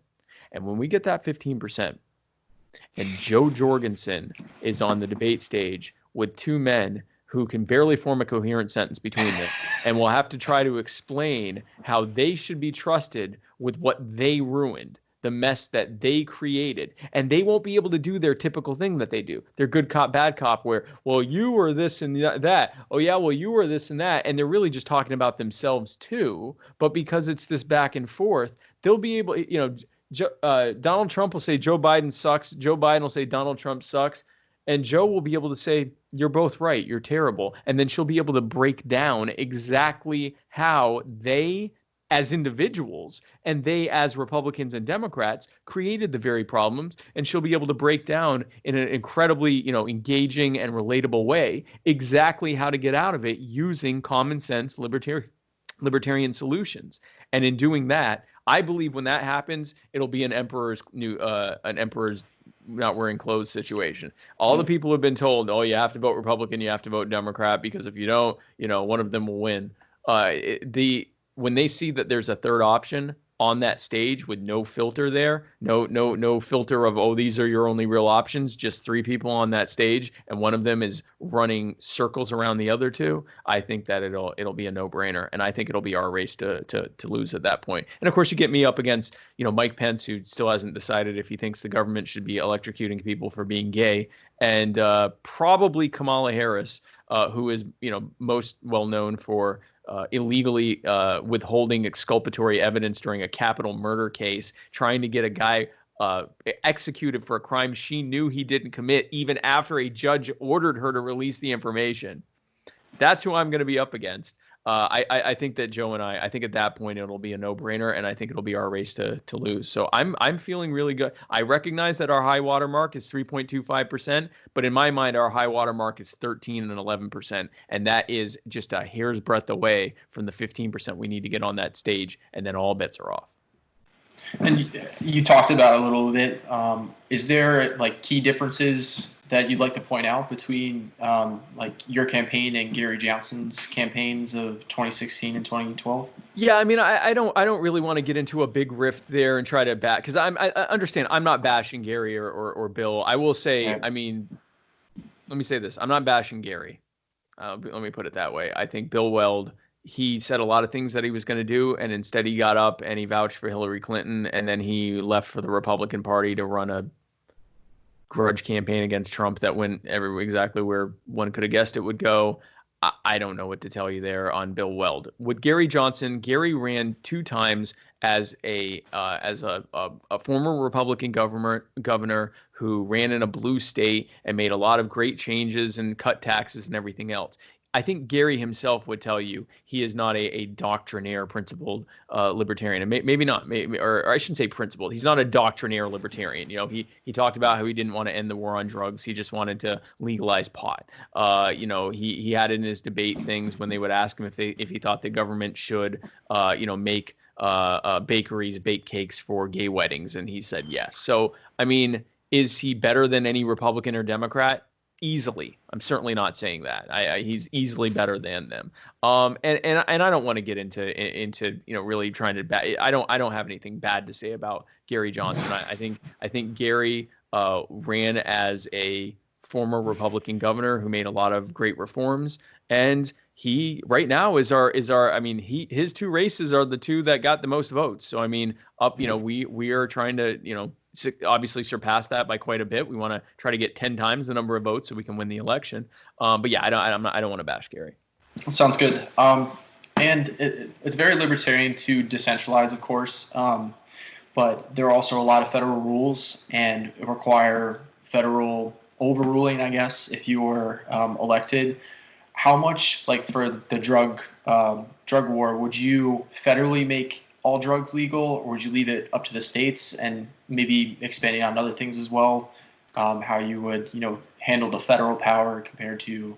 And when we get that 15%, and Joe Jorgensen is on the debate stage with 2 men who can barely form a coherent sentence between them, and will have to try to explain how they should be trusted with what they ruined, the mess that they created, and they won't be able to do their typical thing that they do. They're good cop, bad cop, where, well, you were this and that. Oh yeah, well, you were this and that. And they're really just talking about themselves too. But because it's this back and forth, they'll be able, Donald Trump will say Joe Biden sucks. Joe Biden will say Donald Trump sucks. And Joe will be able to say, you're both right, you're terrible. And then she'll be able to break down exactly how they, as individuals, and they, as Republicans and Democrats, created the very problems. And she'll be able to break down in an incredibly, engaging and relatable way exactly how to get out of it using common sense libertarian solutions. And in doing that, I believe when that happens, it'll be an emperor's not wearing clothes situation. All the people have been told, oh, you have to vote Republican, you have to vote Democrat, because if you don't, one of them will win. When they see that there's a third option on that stage with no filter there, no filter of, oh, these are your only real options, just three people on that stage, and one of them is running circles around the other two, I think that it'll be a no-brainer, and I think it'll be our race to lose at that point. And of course, you get me up against Mike Pence, who still hasn't decided if he thinks the government should be electrocuting people for being gay, and probably Kamala Harris, who is most well known for illegally withholding exculpatory evidence during a capital murder case, trying to get a guy executed for a crime she knew he didn't commit, even after a judge ordered her to release the information. That's who I'm going to be up against. I think that Joe and I think at that point it'll be a no-brainer, and I think it'll be our race to lose. So I'm feeling really good. I recognize that our high water mark is 3.25%, but in my mind, our high water mark is 13 and 11%, and that is just a hair's breadth away from the 15% we need to get on that stage, and then all bets are off. And you talked about a little bit. Is there like key differences that you'd like to point out between like your campaign and Gary Johnson's campaigns of 2016 and 2012? Yeah, I mean, I don't really want to get into a big rift there and try to because I understand I'm not bashing Gary or Bill. I will say, right. I mean, let me say this: I'm not bashing Gary. Let me put it that way. I think Bill Weld, he said a lot of things that he was going to do, and instead he got up and he vouched for Hillary Clinton, and then he left for the Republican Party to run a grudge campaign against Trump that went exactly where one could have guessed it would go. I don't know what to tell you there on Bill Weld. With Gary Johnson, Gary ran 2 times as a former Republican governor who ran in a blue state and made a lot of great changes and cut taxes and everything else. I think Gary himself would tell you he is not a doctrinaire, principled libertarian, and maybe not, or I shouldn't say principled. He's not a doctrinaire libertarian. He talked about how he didn't want to end the war on drugs. He just wanted to legalize pot. He had in his debate things when they would ask him if he thought the government should, make bakeries bake cakes for gay weddings, and he said yes. So I mean, is he better than any Republican or Democrat? Easily. I'm certainly not saying that. He's easily better than them. And I don't want to get into really trying to I don't have anything bad to say about Gary Johnson. I think Gary ran as a former Republican governor who made a lot of great reforms, and he right now is our I mean, his 2 races are the 2 that got the most votes. So I mean, we are trying to obviously surpass that by quite a bit. We want to try to get 10 times the number of votes so we can win the election. But yeah, I don't want to bash Gary. Sounds good. And it's very libertarian to decentralize, of course. But there are also a lot of federal rules and require federal overruling, I guess, if you were elected. How much, like for the drug war, would you federally make all drugs legal, or would you leave it up to the states, and maybe expanding on other things as well, how you would handle the federal power compared to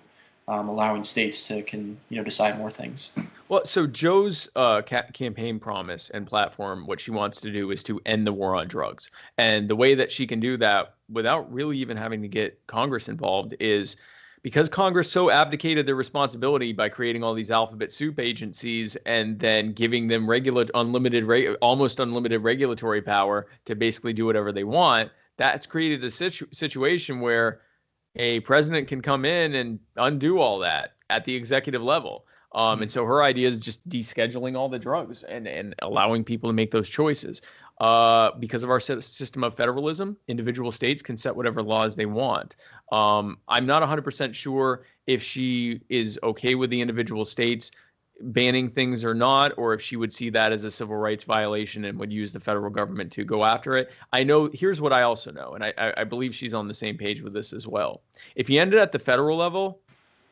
allowing states to decide more things? Well, so Joe's campaign promise and platform, what she wants to do is to end the war on drugs, and the way that she can do that without really even having to get Congress involved is because Congress so abdicated their responsibility by creating all these alphabet soup agencies and then giving them almost unlimited regulatory power to basically do whatever they want. That's created a situation where a president can come in and undo all that at the executive level. And so her idea is just descheduling all the drugs and allowing people to make those choices. Because of our system of federalism, individual states can set whatever laws they want. I'm not 100% sure if she is okay with the individual states banning things or not, or if she would see that as a civil rights violation and would use the federal government to go after it. I know, here's what I also know, and I believe she's on the same page with this as well. If you end it at the federal level,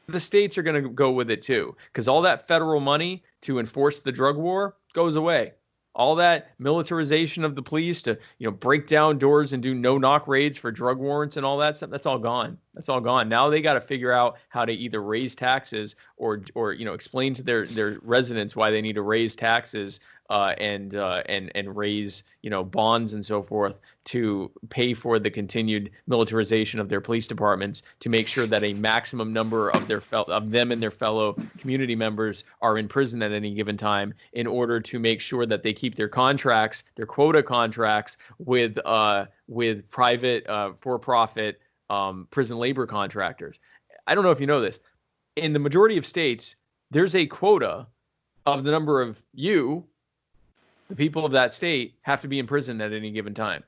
the states are going to go with it too, because all that federal money to enforce the drug war goes away. All that militarization of the police to, break down doors and do no-knock raids for drug warrants and all that stuff, that's all gone. That's all gone. Now they got to figure out how to either raise taxes or explain to their residents why they need to raise taxes and raise bonds and so forth to pay for the continued militarization of their police departments, to make sure that a maximum number of them and their fellow community members are in prison at any given time, in order to make sure that they keep their contracts, their quota contracts with private for-profit prison labor contractors. I don't know if you know this. In the majority of states, there's a quota of the number of the people of that state, have to be in prison at any given time.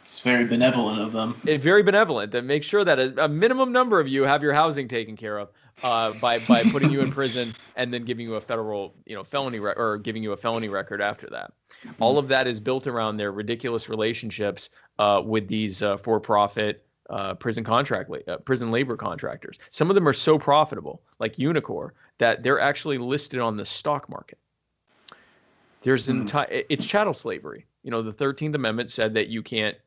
It's very benevolent of them. It's very benevolent to make sure that a minimum number of you have your housing taken care of by putting you in prison and then giving you a federal felony or giving you a felony record after that. All of that is built around their ridiculous relationships with these for-profit prison labor contractors. Some of them are so profitable, like Unicor, that they're actually listed on the stock market. There's it's chattel slavery. The 13th Amendment said that you can't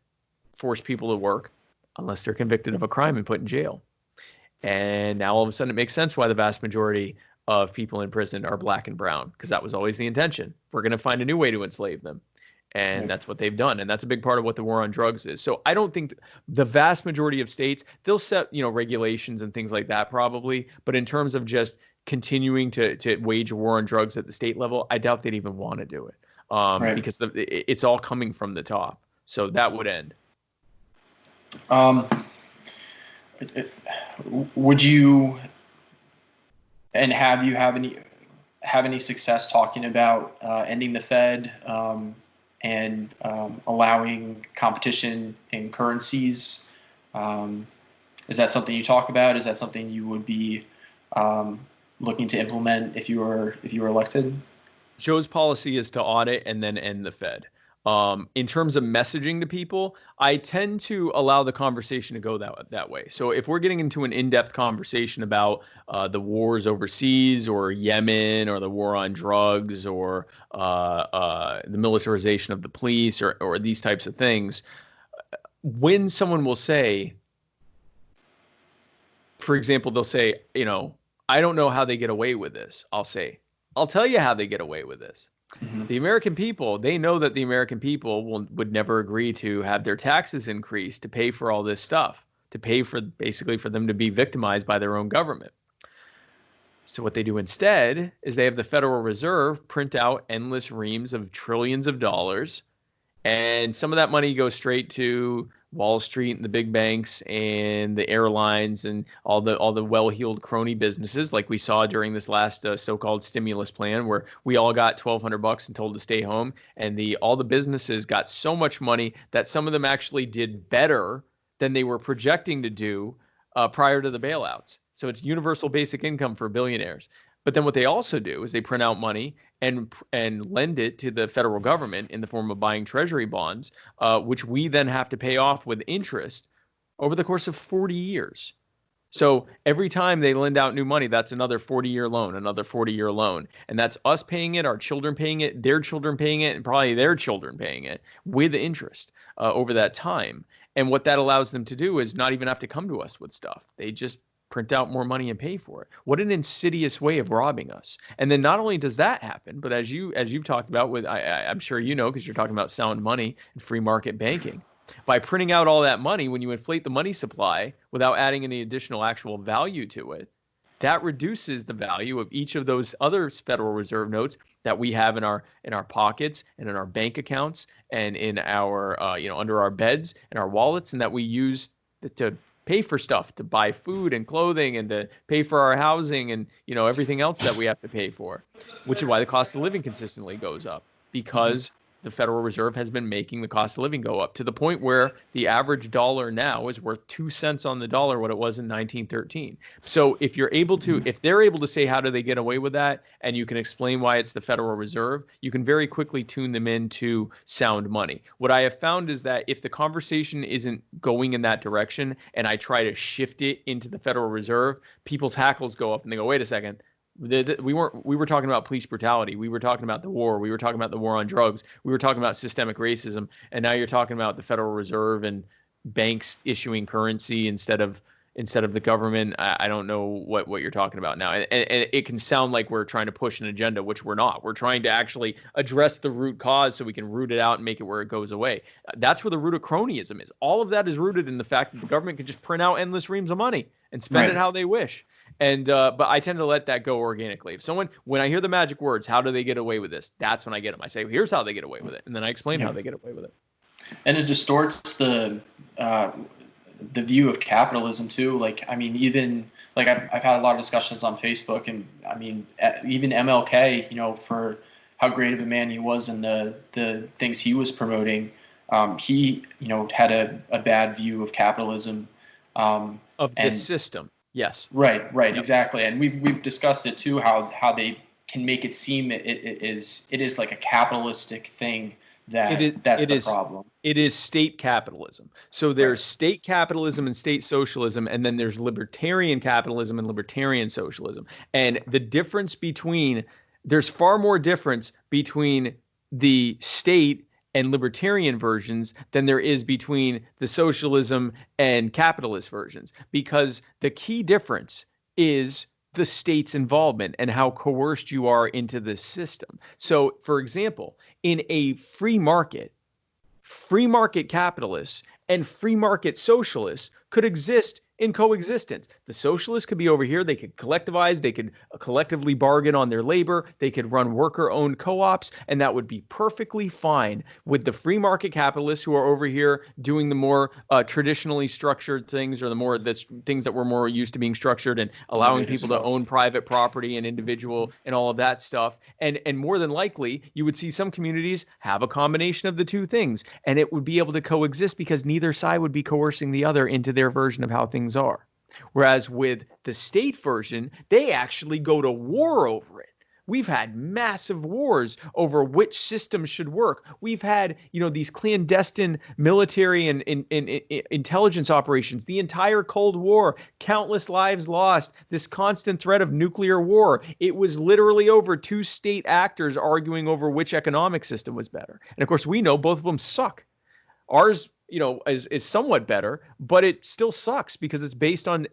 force people to work unless they're convicted of a crime and put in jail. And now all of a sudden it makes sense why the vast majority of people in prison are black and brown, because that was always the intention. We're going to find a new way to enslave them. And that's what they've done. And that's a big part of what the war on drugs is. So I don't think the vast majority of states, they'll set, regulations and things like that probably. But in terms of just continuing to wage a war on drugs at the state level, I doubt they'd even want to do it because it's all coming from the top. So that would end. Would you, and have you have any success talking about ending the Fed and allowing competition in currencies? Is that something you talk about? Is that something you would be looking to implement if you were elected? Joe's policy is to audit and then end the Fed. In terms of messaging to people, I tend to allow the conversation to go that way. So if we're getting into an in-depth conversation about the wars overseas, or Yemen, or the war on drugs, or the militarization of the police, or these types of things, when someone will say, for example, they'll say, I don't know how they get away with this. I'll say, I'll tell you how they get away with this. Mm-hmm. The American people, they know that the American people would never agree to have their taxes increased to pay for all this stuff, to pay for basically for them to be victimized by their own government. So what they do instead is they have the Federal Reserve print out endless reams of trillions of dollars, and some of that money goes straight to Wall Street and the big banks and the airlines and all the well-heeled crony businesses, like we saw during this last so-called stimulus plan, where we all got $1,200 and told to stay home, and all the businesses got so much money that some of them actually did better than they were projecting to do prior to the bailouts. So it's universal basic income for billionaires. But then what they also do is they print out money and lend it to the federal government in the form of buying treasury bonds, which we then have to pay off with interest over the course of 40 years. So every time they lend out new money, that's another 40-year loan, another 40-year loan. And that's us paying it, our children paying it, their children paying it, and probably their children paying it with interest over that time. And what that allows them to do is not even have to come to us with stuff. They just print out more money and pay for it. What an insidious way of robbing us. And then not only does that happen, but as you've talked about with, I'm sure you know, because you're talking about sound money and free market banking, by printing out all that money, when you inflate the money supply without adding any additional actual value to it, that reduces the value of each of those other Federal Reserve notes that we have in our pockets and in our bank accounts and in our under our beds and our wallets, and that we use to pay for stuff, to buy food and clothing, and to pay for our housing and everything else that we have to pay for, which is why the cost of living consistently goes up, because the Federal Reserve has been making the cost of living go up to the point where the average dollar now is worth 2 cents on the dollar what it was in 1913. So if they're able to say how do they get away with that, and you can explain why it's the Federal Reserve, you can very quickly tune them into sound money. What I have found is that if the conversation isn't going in that direction and I try to shift it into the Federal Reserve, people's hackles go up and they go, wait a second. We were talking about police brutality. We were talking about the war. We were talking about the war on drugs. We were talking about systemic racism. And now you're talking about the Federal Reserve and banks issuing currency instead of the government. I don't know what you're talking about now. And it can sound like we're trying to push an agenda, which we're not. We're trying to actually address the root cause so we can root it out and make it where it goes away. That's where the root of cronyism is. All of that is rooted in the fact that the government can just print out endless reams of money and spend it how they wish. And but I tend to let that go organically. When I hear the magic words, how do they get away with this? That's when I get them. I say, here's how they get away with it. And then I explain how they get away with it. And it distorts the view of capitalism too. Like, I mean, even like I've had a lot of discussions on Facebook, and I mean, even MLK, for how great of a man he was and the things he was promoting, he, had a bad view of capitalism. Of this system. Yes. Right, yep. Exactly. And we've discussed it too, how they can make it seem it is like a capitalistic thing. That's the problem. It is state capitalism. So there's state capitalism and state socialism, and then there's libertarian capitalism and libertarian socialism. And there's far more difference between the state and libertarian versions than there is between the socialism and capitalist versions, because the key difference is the state's involvement and how coerced you are into this system. So, for example, in a free market capitalists and free market socialists could exist in coexistence. The socialists could be over here. They could collectivize. They could collectively bargain on their labor. They could run worker-owned co-ops, and that would be perfectly fine with the free market capitalists who are over here doing the more traditionally structured things, or things that were more used to being structured and allowing people to own private property and individual and all of that stuff. And more than likely, you would see some communities have a combination of the two things, and it would be able to coexist because neither side would be coercing the other into their version of how things are. Whereas with the state version, they actually go to war over it. We've had massive wars over which system should work. We've had, these clandestine military and intelligence operations, the entire Cold War, countless lives lost, this constant threat of nuclear war. It was literally over two state actors arguing over which economic system was better. And of course, we know both of them suck. Ours, is somewhat better, but it still sucks because it's based on,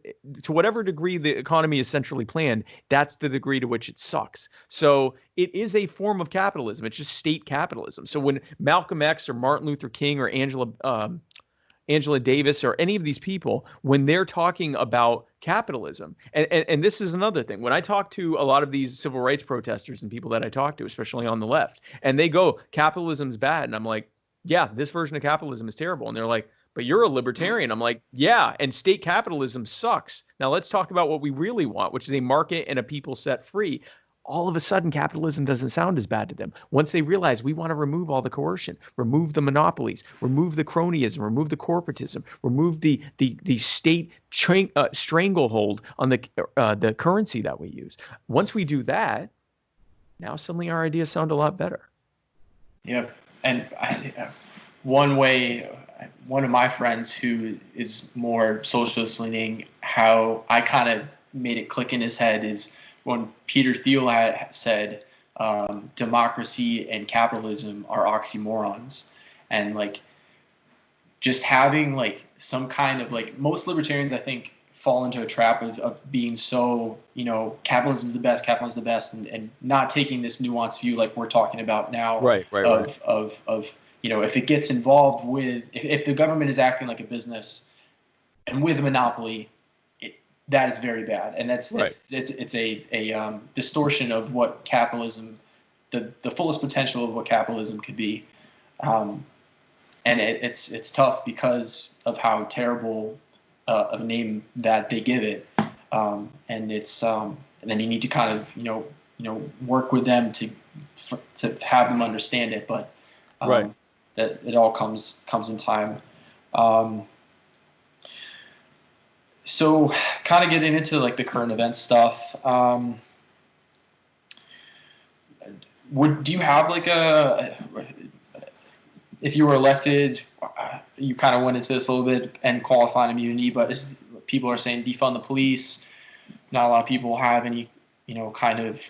to whatever degree the economy is centrally planned, that's the degree to which it sucks. So it is a form of capitalism. It's just state capitalism. So when Malcolm X or Martin Luther King or Angela Davis or any of these people, when they're talking about capitalism, and this is another thing, when I talk to a lot of these civil rights protesters and people that I talk to, especially on the left, and they go, capitalism's bad, and I'm like, yeah, this version of capitalism is terrible. And they're like, but you're a libertarian. I'm like, yeah, and state capitalism sucks. Now let's talk about what we really want, which is a market and a people set free. All of a sudden, capitalism doesn't sound as bad to them. Once they realize we want to remove all the coercion, remove the monopolies, remove the cronyism, remove the corporatism, remove the state stranglehold on the currency that we use. Once we do that, now suddenly our ideas sound a lot better. Yeah. And one of my friends who is more socialist leaning, how I kind of made it click in his head is when Peter Thiel had said democracy and capitalism are oxymorons. And like just having like some kind of like, most libertarians, I think, fall into a trap of being so, capitalism is the best, and not taking this nuanced view like we're talking about now. Right. Of if it gets involved with, if the government is acting like a business and with a monopoly, that is very bad. And it's a distortion of what capitalism, the fullest potential of what capitalism could be. And it's tough because of how terrible of a name that they give it, and it's and then you need to kind of work with them to have them understand it. But Right. That it all comes in time. Um, so kind of getting into like the current event stuff. Do you have like if you were elected, you kind of went into this a little bit and qualified immunity, but people are saying defund the police. Not a lot of people have any, kind of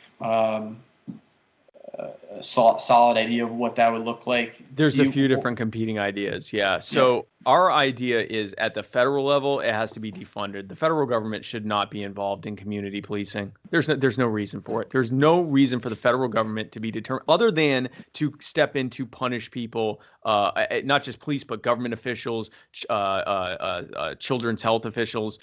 solid idea of what that would look like. There's a few different competing ideas. Yeah. So our idea is at the federal level, it has to be defunded. The federal government should not be involved in community policing. There's no reason for it. There's no reason for the federal government to be determined other than to step in to punish people, not just police, but government officials, children's health officials,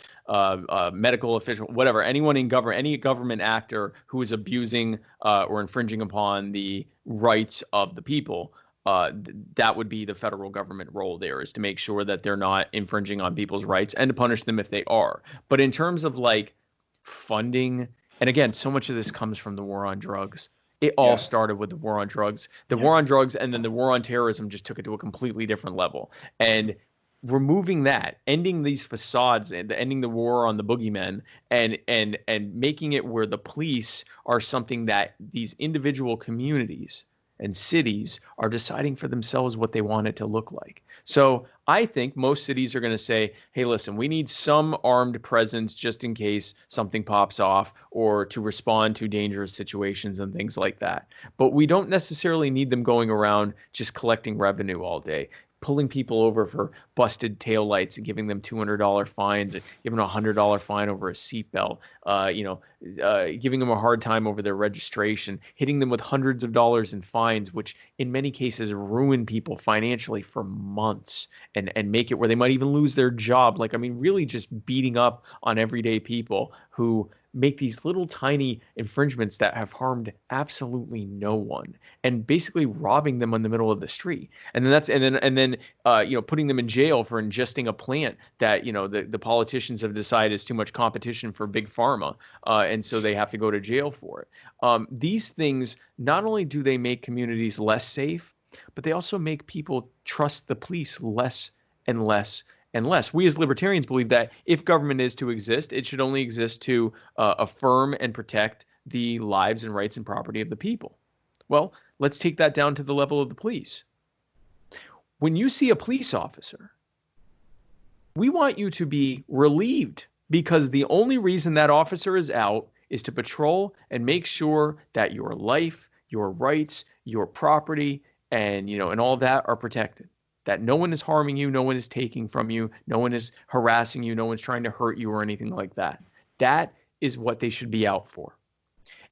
medical officials, whatever, anyone in government, any government actor who is abusing or infringing upon the rights of the people. That would be the federal government role there, is to make sure that they're not infringing on people's rights and to punish them if they are. But in terms of like funding, and again, so much of this comes from the war on drugs. It all started with the war on drugs. The war on drugs, and then the war on terrorism just took it to a completely different level. And removing that, ending these facades, and ending the war on the boogeymen, and making it where the police are something that these individual communities and cities are deciding for themselves what they want it to look like. So I think most cities are going to say, hey, listen, we need some armed presence just in case something pops off or to respond to dangerous situations and things like that. But we don't necessarily need them going around just collecting revenue all day, pulling people over for busted taillights and giving them $200 fines, and giving them a $100 fine over a seatbelt, giving them a hard time over their registration, hitting them with hundreds of dollars in fines, which in many cases ruin people financially for months and make it where they might even lose their job. Really just beating up on everyday people who make these little tiny infringements that have harmed absolutely no one, and basically robbing them in the middle of the street. And then putting them in jail for ingesting a plant that, the politicians have decided is too much competition for big pharma. And so they have to go to jail for it. These things, not only do they make communities less safe, but they also make people trust the police less and less and less. We as libertarians believe that if government is to exist, it should only exist to affirm and protect the lives and rights and property of the people. Well, let's take that down to the level of the police. When you see a police officer, we want you to be relieved, because the only reason that officer is out is to patrol and make sure that your life, your rights, your property, and all of that are protected. That no one is harming you, no one is taking from you, no one is harassing you, no one's trying to hurt you or anything like that. That is what they should be out for.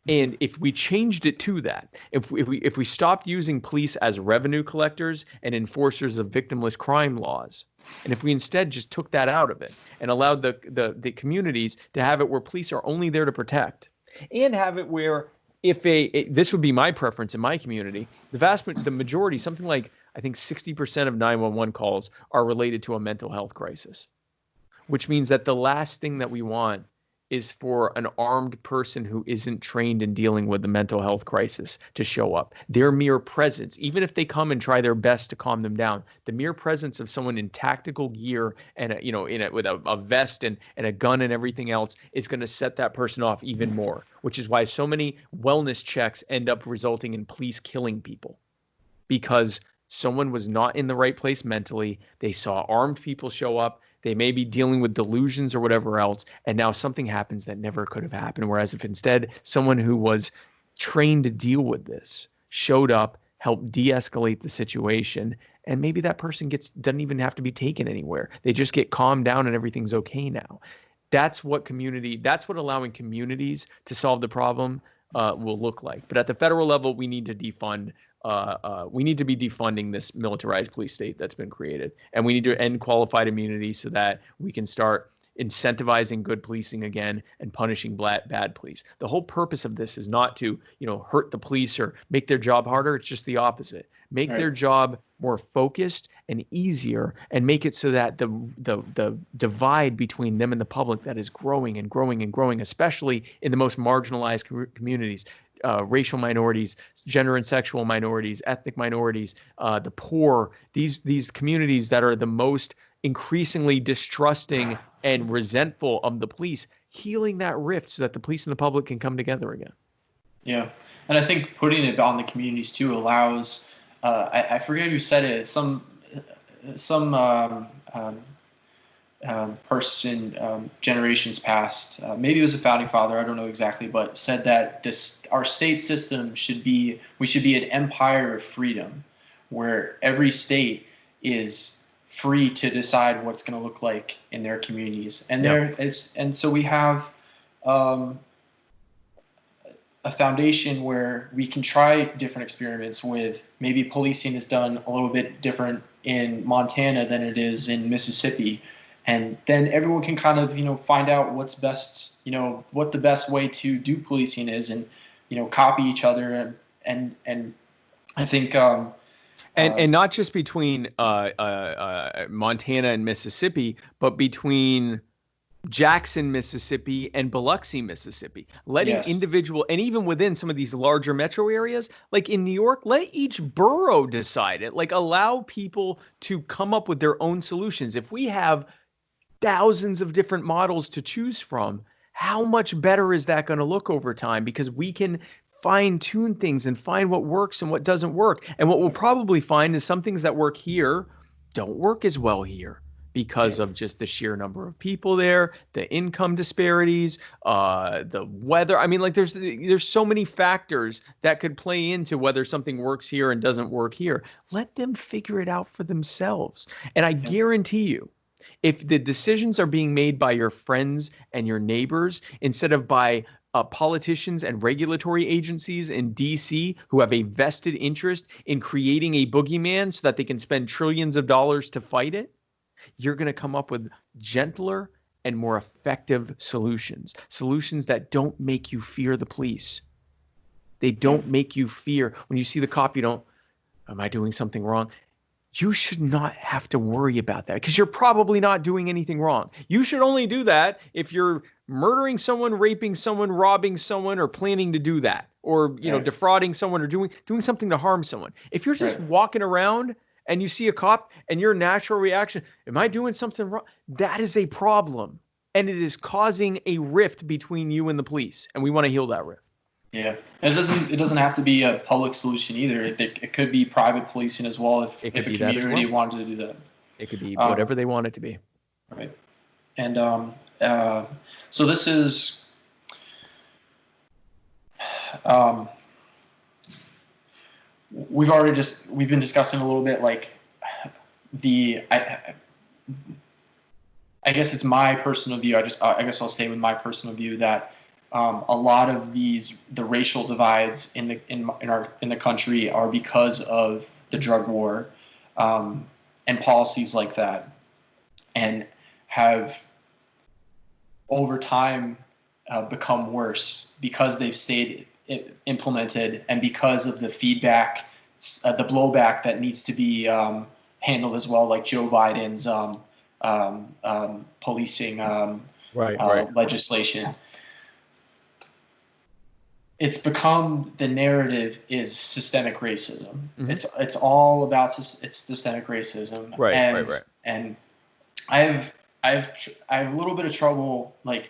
And if we changed it to that, if we stopped using police as revenue collectors and enforcers of victimless crime laws, and if we instead just took that out of it and allowed the communities to have it where police are only there to protect, and have it where this would be my preference in my community, the majority, something like I think 60% of 911 calls are related to a mental health crisis, which means that the last thing that we want is for an armed person who isn't trained in dealing with the mental health crisis to show up. Their mere presence, even if they come and try their best to calm them down, the mere presence of someone in tactical gear and with a vest and a gun and everything else is going to set that person off even more, which is why so many wellness checks end up resulting in police killing people, because someone was not in the right place mentally. They saw armed people show up. They may be dealing with delusions or whatever else, and now something happens that never could have happened. Whereas if instead someone who was trained to deal with this showed up, helped de-escalate the situation, and maybe that person doesn't even have to be taken anywhere. They just get calmed down and everything's okay now. That's what allowing communities to solve the problem will look like. But at the federal level, we need to defund. We need to be defunding this militarized police state that's been created, and we need to end qualified immunity so that we can start incentivizing good policing again and punishing bad police. The whole purpose of this is not to, hurt the police or make their job harder. It's just the opposite. Make their job more focused and easier, and make it so that the divide between them and the public that is growing and growing and growing, especially in the most marginalized communities, racial minorities, gender and sexual minorities, ethnic minorities, the poor, these communities that are the most increasingly distrusting and resentful of the police, healing that rift so that the police and the public can come together again. Yeah, and I think putting it on the communities too allows. I forget who said it. Some person generations past, maybe it was a founding father, I don't know exactly, but said that our state system we should be an empire of freedom, where every state is free to decide what's going to look like in their communities, and so we have a foundation where we can try different experiments with. Maybe policing is done a little bit different in Montana than it is in Mississippi. And then everyone can kind of, find out what's best, what the best way to do policing is, and, copy each other. And I think, and not just between Montana and Mississippi, but between Jackson, Mississippi, and Biloxi, Mississippi, letting individual, and even within some of these larger metro areas, like in New York, let each borough decide it. Like, allow people to come up with their own solutions. If we have thousands of different models to choose from, how much better is that going to look over time? Because we can fine tune things and find what works and what doesn't work. And what we'll probably find is some things that work here don't work as well here, because of just the sheer number of people there, the income disparities, the weather. I mean, like there's so many factors that could play into whether something works here and doesn't work here. Let them figure it out for themselves. And I guarantee you, if the decisions are being made by your friends and your neighbors instead of by politicians and regulatory agencies in DC who have a vested interest in creating a boogeyman so that they can spend trillions of dollars to fight it, you're going to come up with gentler and more effective solutions that don't make you fear the police. They don't make you fear. When you see the cop, you don't, am I doing something wrong? You should not have to worry about that because you're probably not doing anything wrong. You should only do that if you're murdering someone, raping someone, robbing someone, or planning to do that, or defrauding someone, or doing something to harm someone. If you're just walking around and you see a cop and your natural reaction, am I doing something wrong? That is a problem. And it is causing a rift between you and the police. And we want to heal that rift. Yeah. And it doesn't have to be a public solution either. It could be private policing as well if a community wanted to do that. It could be whatever they want it to be. Right. And so this is we've been discussing a little bit like I guess it's my personal view. I guess I'll stay with my personal view that a lot of the racial divides in the country are because of the drug war and policies like that, and have over time become worse because they've stayed implemented and because of the feedback, the blowback that needs to be handled as well, like Joe Biden's policing legislation. It's become, the narrative is systemic racism. Mm-hmm. It's all about systemic racism. Right. And I have a little bit of trouble, like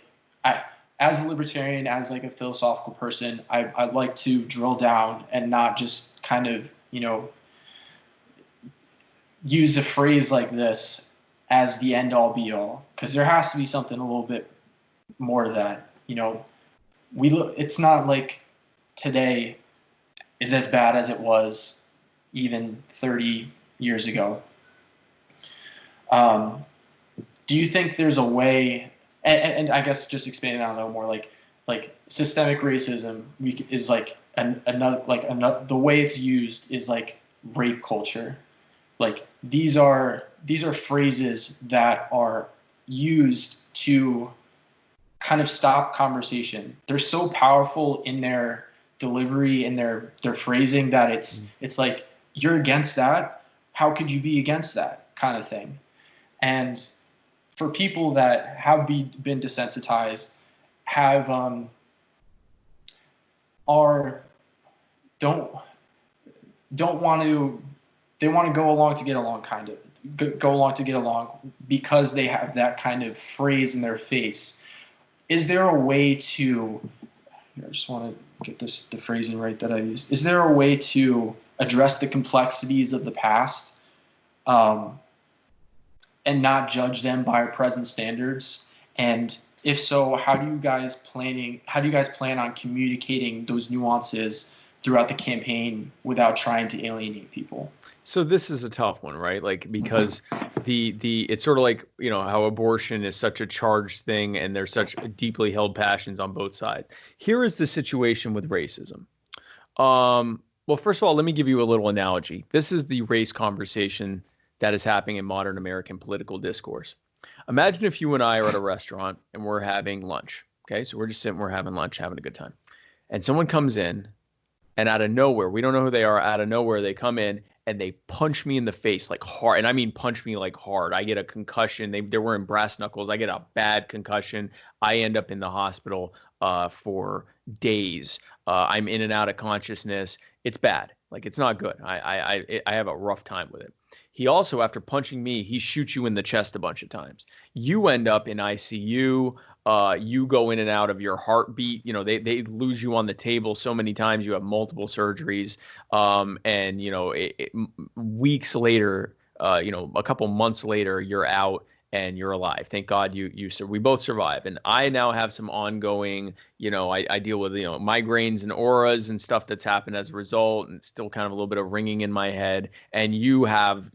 as a libertarian, as like a philosophical person, I'd like to drill down and not just kind of, use a phrase like this as the end all be all, because there has to be something a little bit more to that. It's not like today is as bad as it was even 30 years ago. Do you think there's a way, and I guess just expanding on a little more, like systemic racism is like another the way it's used is like rape culture. Like these are phrases that are used to kind of stop conversation. They're so powerful in their delivery and their phrasing that it's like, you're against that. How could you be against that kind of thing? And for people that have been desensitized, have are don't want to, they want to go along to get along, kind of go along to get along, because they have that kind of phrase in their face. Is there a way to, I just want to get the phrasing right that I used. Is there a way to address the complexities of the past, and not judge them by our present standards? And if so, how do you guys plan on communicating those nuances throughout the campaign without trying to alienate people? So this is a tough one, right? Like, because it's sort of like, how abortion is such a charged thing and there's such deeply held passions on both sides. Here is the situation with racism. Well, first of all, let me give you a little analogy. This is the race conversation that is happening in modern American political discourse. Imagine if you and I are at a restaurant and we're having lunch. Okay, so we're just sitting, we're having lunch, having a good time. And someone comes in, and out of nowhere, we don't know who they are, out of nowhere, they come in and they punch me in the face like hard. And I mean, punch me like hard. I get a concussion. They're wearing brass knuckles. I get a bad concussion. I end up in the hospital for days. I'm in and out of consciousness. It's bad. Like, it's not good. I have a rough time with it. He also, after punching me, he shoots you in the chest a bunch of times. You end up in ICU. You go in and out of your heartbeat. They lose you on the table so many times. You have multiple surgeries. And weeks later, a couple months later, you're out and you're alive. Thank God we both survive. And I now have some ongoing, I deal with, migraines and auras and stuff that's happened as a result, and still kind of a little bit of ringing in my head. And you have,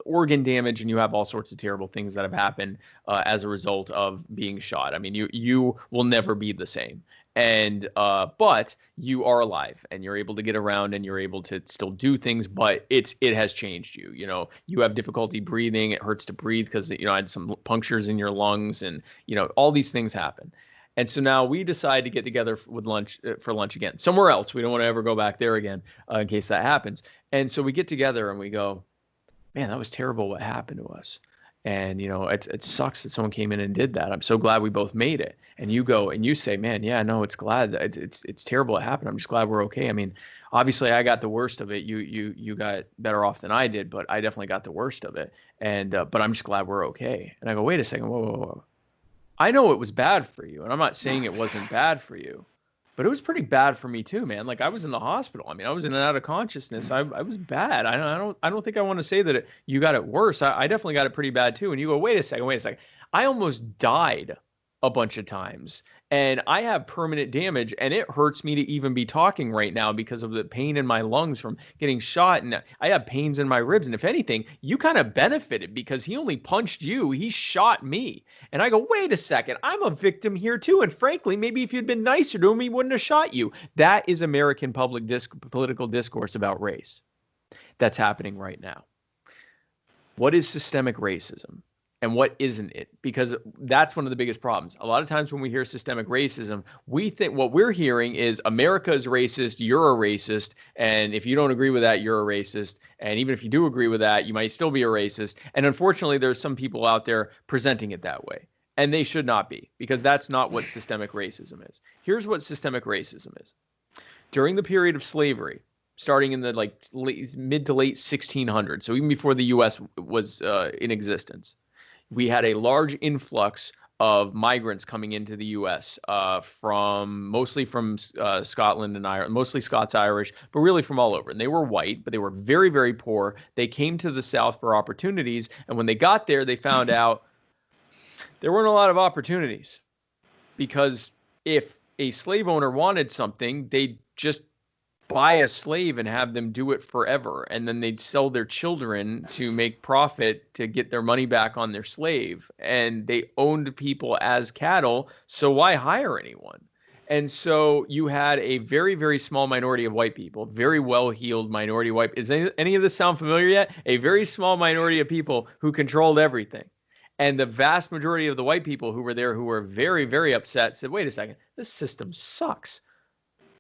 organ damage, and you have all sorts of terrible things that have happened as a result of being shot. I mean, you will never be the same. And but you are alive and you're able to get around and you're able to still do things, but it has changed you. You have difficulty breathing. It hurts to breathe because I had some punctures in your lungs, and all these things happen. And so now we decide to get together for lunch again somewhere else. We don't want to ever go back there again in case that happens. And so we get together and we go, man, that was terrible what happened to us. And, it sucks that someone came in and did that. I'm so glad we both made it. And you go and you say, man, yeah, no, it's glad that it's terrible it happened. I'm just glad we're okay. I mean, obviously I got the worst of it. You got better off than I did, but I definitely got the worst of it. And, but I'm just glad we're okay. And I go, wait a second. Whoa. I know it was bad for you. And I'm not saying it wasn't bad for you, but it was pretty bad for me too, man. Like, I was in the hospital. I mean, I was in and out of consciousness. I was bad. I don't think I want to say that you got it worse. I definitely got it pretty bad too. And you go, wait a second. I almost died a bunch of times, and I have permanent damage, and it hurts me to even be talking right now because of the pain in my lungs from getting shot. And I have pains in my ribs. And if anything, you kind of benefited because he only punched you. He shot me. And I go, wait a second, I'm a victim here too. And frankly, maybe if you'd been nicer to him, he wouldn't have shot you. That is American political discourse about race that's happening right now. What is systemic racism? And what isn't it? Because that's one of the biggest problems. A lot of times when we hear systemic racism, we think what we're hearing is America is racist, you're a racist, and if you don't agree with that, you're a racist. And even if you do agree with that, you might still be a racist. And unfortunately, there's some people out there presenting it that way. And they should not be, because that's not what systemic racism is. Here's what systemic racism is. During the period of slavery, starting in the mid to late 1600s, so even before the U.S. was in existence, we had a large influx of migrants coming into the U.S. Mostly from Scotland and Ireland, mostly Scots-Irish, but really from all over. And they were white, but they were very, very poor. They came to the South for opportunities, and when they got there, they found out there weren't a lot of opportunities, because if a slave owner wanted something, they'd just buy a slave and have them do it forever. And then they'd sell their children to make profit to get their money back on their slave. And they owned people as cattle. So why hire anyone? And so you had a very, very small minority of white people, very well-heeled minority white. Is any of this sound familiar yet? A very small minority of people who controlled everything. And the vast majority of the white people who were there, who were very, very upset, said, wait a second, this system sucks.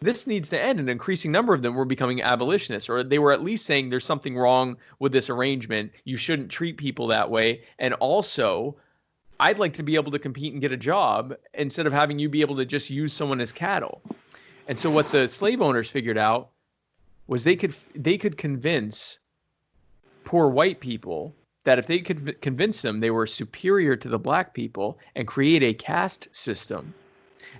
This needs to end. An increasing number of them were becoming abolitionists, or they were at least saying there's something wrong with this arrangement. You shouldn't treat people that way. And also, I'd like to be able to compete and get a job instead of having you be able to just use someone as cattle. And so what the slave owners figured out was they could convince poor white people that if they could convince them they were superior to the black people and create a caste system,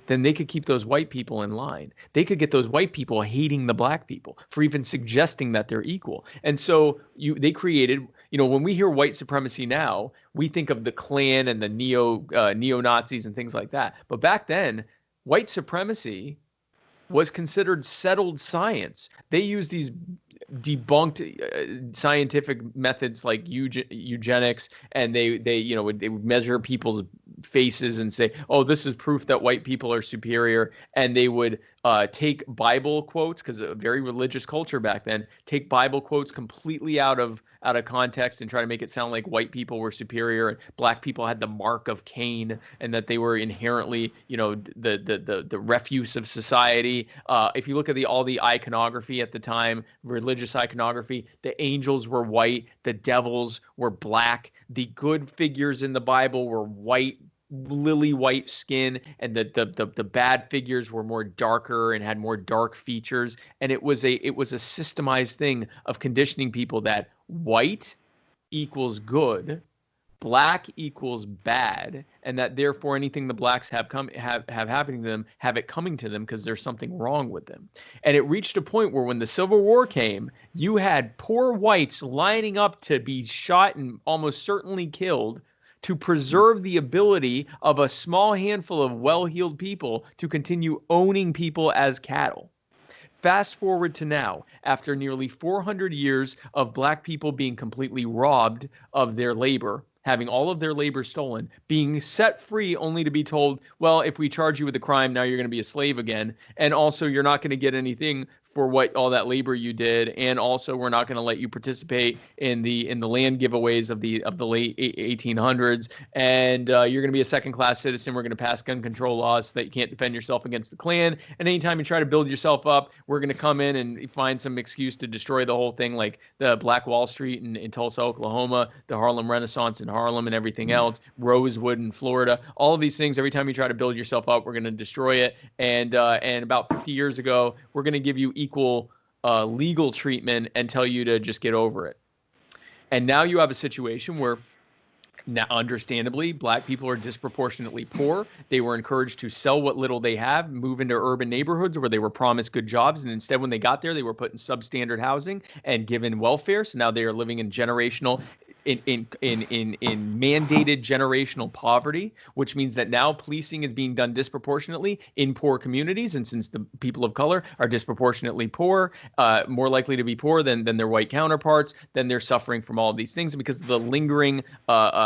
then they could keep those white people in line. They could get those white people hating the black people for even suggesting that they're equal. And so they created, when we hear white supremacy now, we think of the Klan and the neo-Nazis and things like that. But back then, white supremacy was considered settled science. They used these debunked scientific methods like eugenics, and they would measure people's faces and say, oh, this is proof that white people are superior. And they would take Bible quotes, because a very religious culture back then, take Bible quotes completely out of context and try to make it sound like white people were superior and black people had the mark of Cain and that they were inherently, the refuse of society. If you look at all the iconography at the time, religious iconography, the angels were white, the devils were black, the good figures in the Bible were white, lily white skin, and the bad figures were more darker and had more dark features. And it was a systemized thing of conditioning people that white equals good, black equals bad, and that therefore anything the blacks have happening to them, have it coming to them because there's something wrong with them. And it reached a point where when the Civil War came, you had poor whites lining up to be shot and almost certainly killed to preserve the ability of a small handful of well-heeled people to continue owning people as cattle. Fast forward to now, after nearly 400 years of black people being completely robbed of their labor, having all of their labor stolen, being set free only to be told, well, if we charge you with a crime, now you're going to be a slave again. And also you're not going to get anything for all that labor you did, and also we're not going to let you participate in the land giveaways of the late 1800s, and you're going to be a second-class citizen. We're going to pass gun control laws so that you can't defend yourself against the Klan, and anytime you try to build yourself up, we're going to come in and find some excuse to destroy the whole thing, like the Black Wall Street in Tulsa, Oklahoma, the Harlem Renaissance in Harlem, and everything else, Rosewood in Florida. All of these things, every time you try to build yourself up, we're going to destroy it. And about 50 years ago, we're going to give you equal legal treatment and tell you to just get over it. And now you have a situation where, now understandably, black people are disproportionately poor. They were encouraged to sell what little they have, move into urban neighborhoods where they were promised good jobs, and instead when they got there, they were put in substandard housing and given welfare. So now they are living in generational in mandated generational poverty, which means that now policing is being done disproportionately in poor communities. And since the people of color are disproportionately poor, more likely to be poor than their white counterparts, then they're suffering from all of these things. And because of the lingering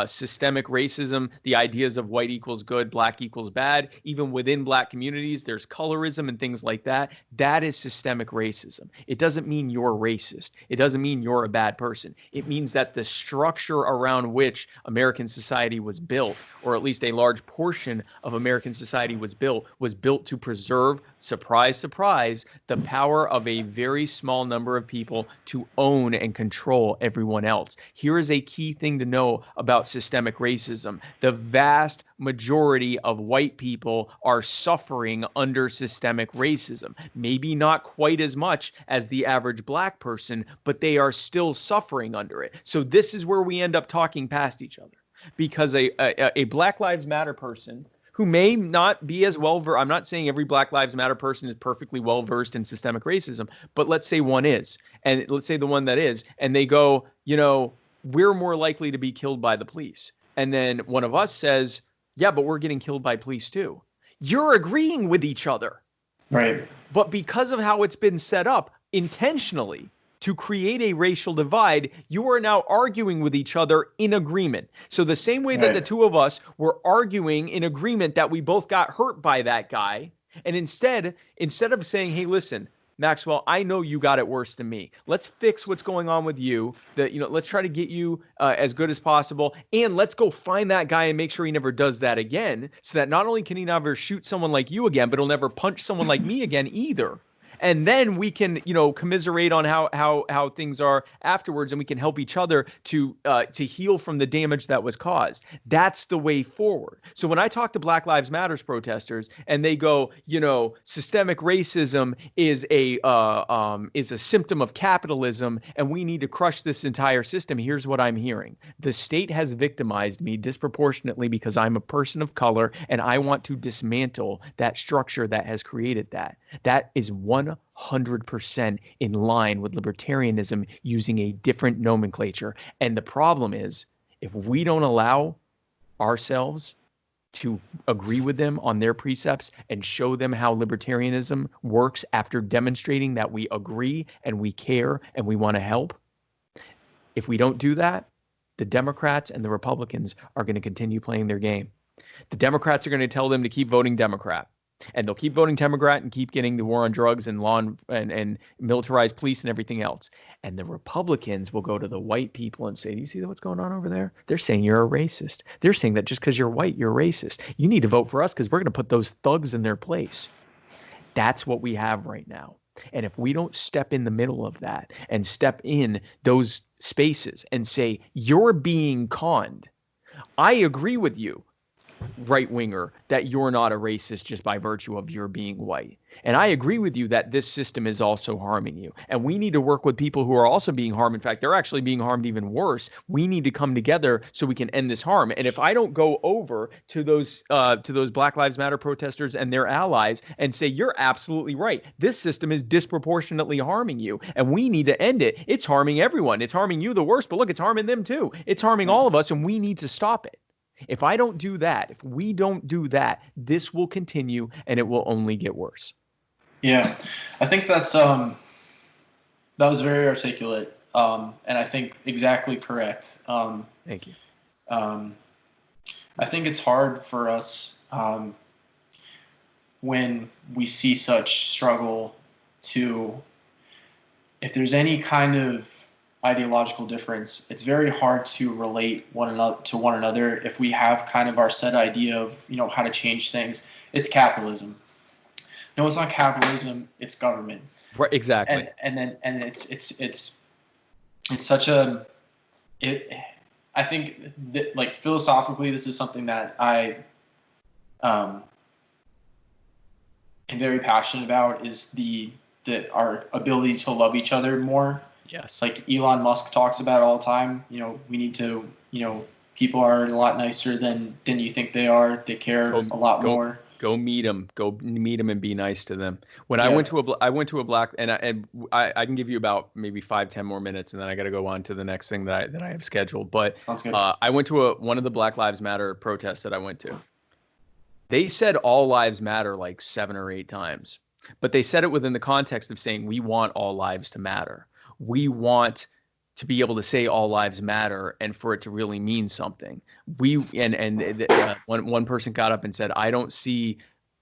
systemic racism, the ideas of white equals good, black equals bad, even within black communities, there's colorism and things like that. That is systemic racism. It doesn't mean you're racist. It doesn't mean you're a bad person. It means that the structure around which American society was built, or at least a large portion of American society was built to preserve, surprise, surprise, the power of a very small number of people to own and control everyone else. Here is a key thing to know about systemic racism. The vast majority of white people are suffering under systemic racism. Maybe not quite as much as the average black person, but they are still suffering under it. So this is where we end up talking past each other, because a Black Lives Matter person who may not be as well versed, I'm not saying every Black Lives Matter person is perfectly well versed in systemic racism, but let's say one is, and let's say the one that is, and they go, we're more likely to be killed by the police. And then one of us says, yeah, but we're getting killed by police too. You're agreeing with each other. Right. But because of how it's been set up intentionally to create a racial divide, you are now arguing with each other in agreement. So the same way that the two of us were arguing in agreement that we both got hurt by that guy, and instead of saying, hey, listen, Maxwell, I know you got it worse than me. Let's fix what's going on with you. Let's try to get you as good as possible, and let's go find that guy and make sure he never does that again, so that not only can he never shoot someone like you again, but he'll never punch someone like me again either. and then we can, commiserate on how things are afterwards, and we can help each other to heal from the damage that was caused. That's the way forward. So when I talk to Black Lives Matters protesters and they go, systemic racism is a symptom of capitalism, and we need to crush this entire system, here's what I'm hearing: the state has victimized me disproportionately because I'm a person of color, and I want to dismantle that structure that has created that. That is 100% in line with libertarianism using a different nomenclature. And the problem is, if we don't allow ourselves to agree with them on their precepts and show them how libertarianism works after demonstrating that we agree and we care and we want to help, if we don't do that, the Democrats and the Republicans are going to continue playing their game. The Democrats are going to tell them to keep voting Democrat, and they'll keep voting Democrat and keep getting the war on drugs and law and militarized police and everything else. And the Republicans will go to the white people and say, do you see what's going on over there? They're saying you're a racist. They're saying that just because you're white, you're racist. You need to vote for us because we're going to put those thugs in their place. That's what we have right now. And if we don't step in the middle of that and step in those spaces and say, you're being conned, I agree with you, right winger, that you're not a racist just by virtue of your being white. And I agree with you that this system is also harming you. And we need to work with people who are also being harmed. In fact, they're actually being harmed even worse. We need to come together so we can end this harm. And if I don't go over to those Black Lives Matter protesters and their allies and say, you're absolutely right, this system is disproportionately harming you and we need to end it. It's harming everyone. It's harming you the worst, but look, it's harming them too. It's harming all of us, and we need to stop it. If I don't do that, if we don't do that, this will continue and it will only get worse. Yeah, I think that was very articulate, and I think exactly correct. Thank you. I think it's hard for us when we see such struggle to, if there's any kind of ideological difference, it's very hard to relate one another if we have kind of our set idea of how to change things. It's capitalism. No, it's not capitalism. It's government. Right, exactly. And it's such a I think that, like, philosophically, this is something that I am very passionate about, is our ability to love each other more. Yes. Like Elon Musk talks about all the time, we need to, people are a lot nicer than you think they are. They care a lot more. Go meet them. Go meet them and be nice to them. When I went to a black, and I can give you about maybe 5-10 more minutes, and then I got to go on to the next thing that I have scheduled. But I went to one of the Black Lives Matter protests that I went to. They said all lives matter like 7 or 8 times, but they said it within the context of saying we want all lives to matter. We want to be able to say all lives matter and for it to really mean something. One person got up and said, I don't see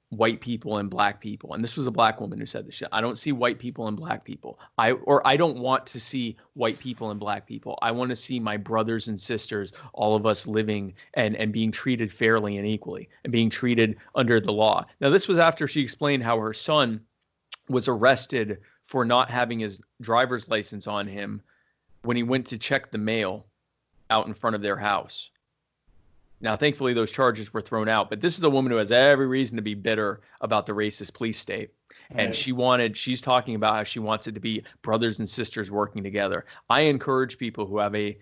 white people and black people. And this was a black woman who said this shit. I don't see white people and black people. I don't want to see white people and black people. I want to see my brothers and sisters, all of us living and being treated fairly and equally and being treated under the law. Now, this was after she explained how her son was arrested for not having his driver's license on him when he went to check the mail out in front of their house. Now, thankfully, those charges were thrown out. But this is a woman who has every reason to be bitter about the racist police state. And she's talking about how she wants it to be brothers and sisters working together. I encourage people who have an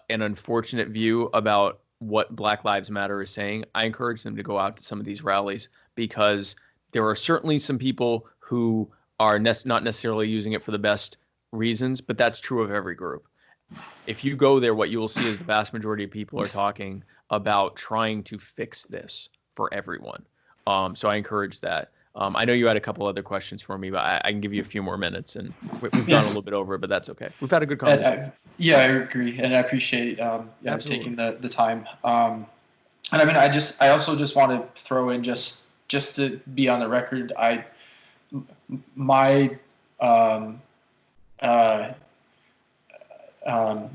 unfortunate view about what Black Lives Matter is saying. I encourage them to go out to some of these rallies, because there are certainly some people who are not necessarily using it for the best reasons, but that's true of every group. If you go there, what you will see is the vast majority of people are talking about trying to fix this for everyone. So I encourage that. I know you had a couple other questions for me, but I can give you a few more minutes, and we've gone a little bit over, but that's okay. We've had a good conversation. I agree, and I appreciate taking the time. And I mean, I also just want to throw in, just to be on the record, my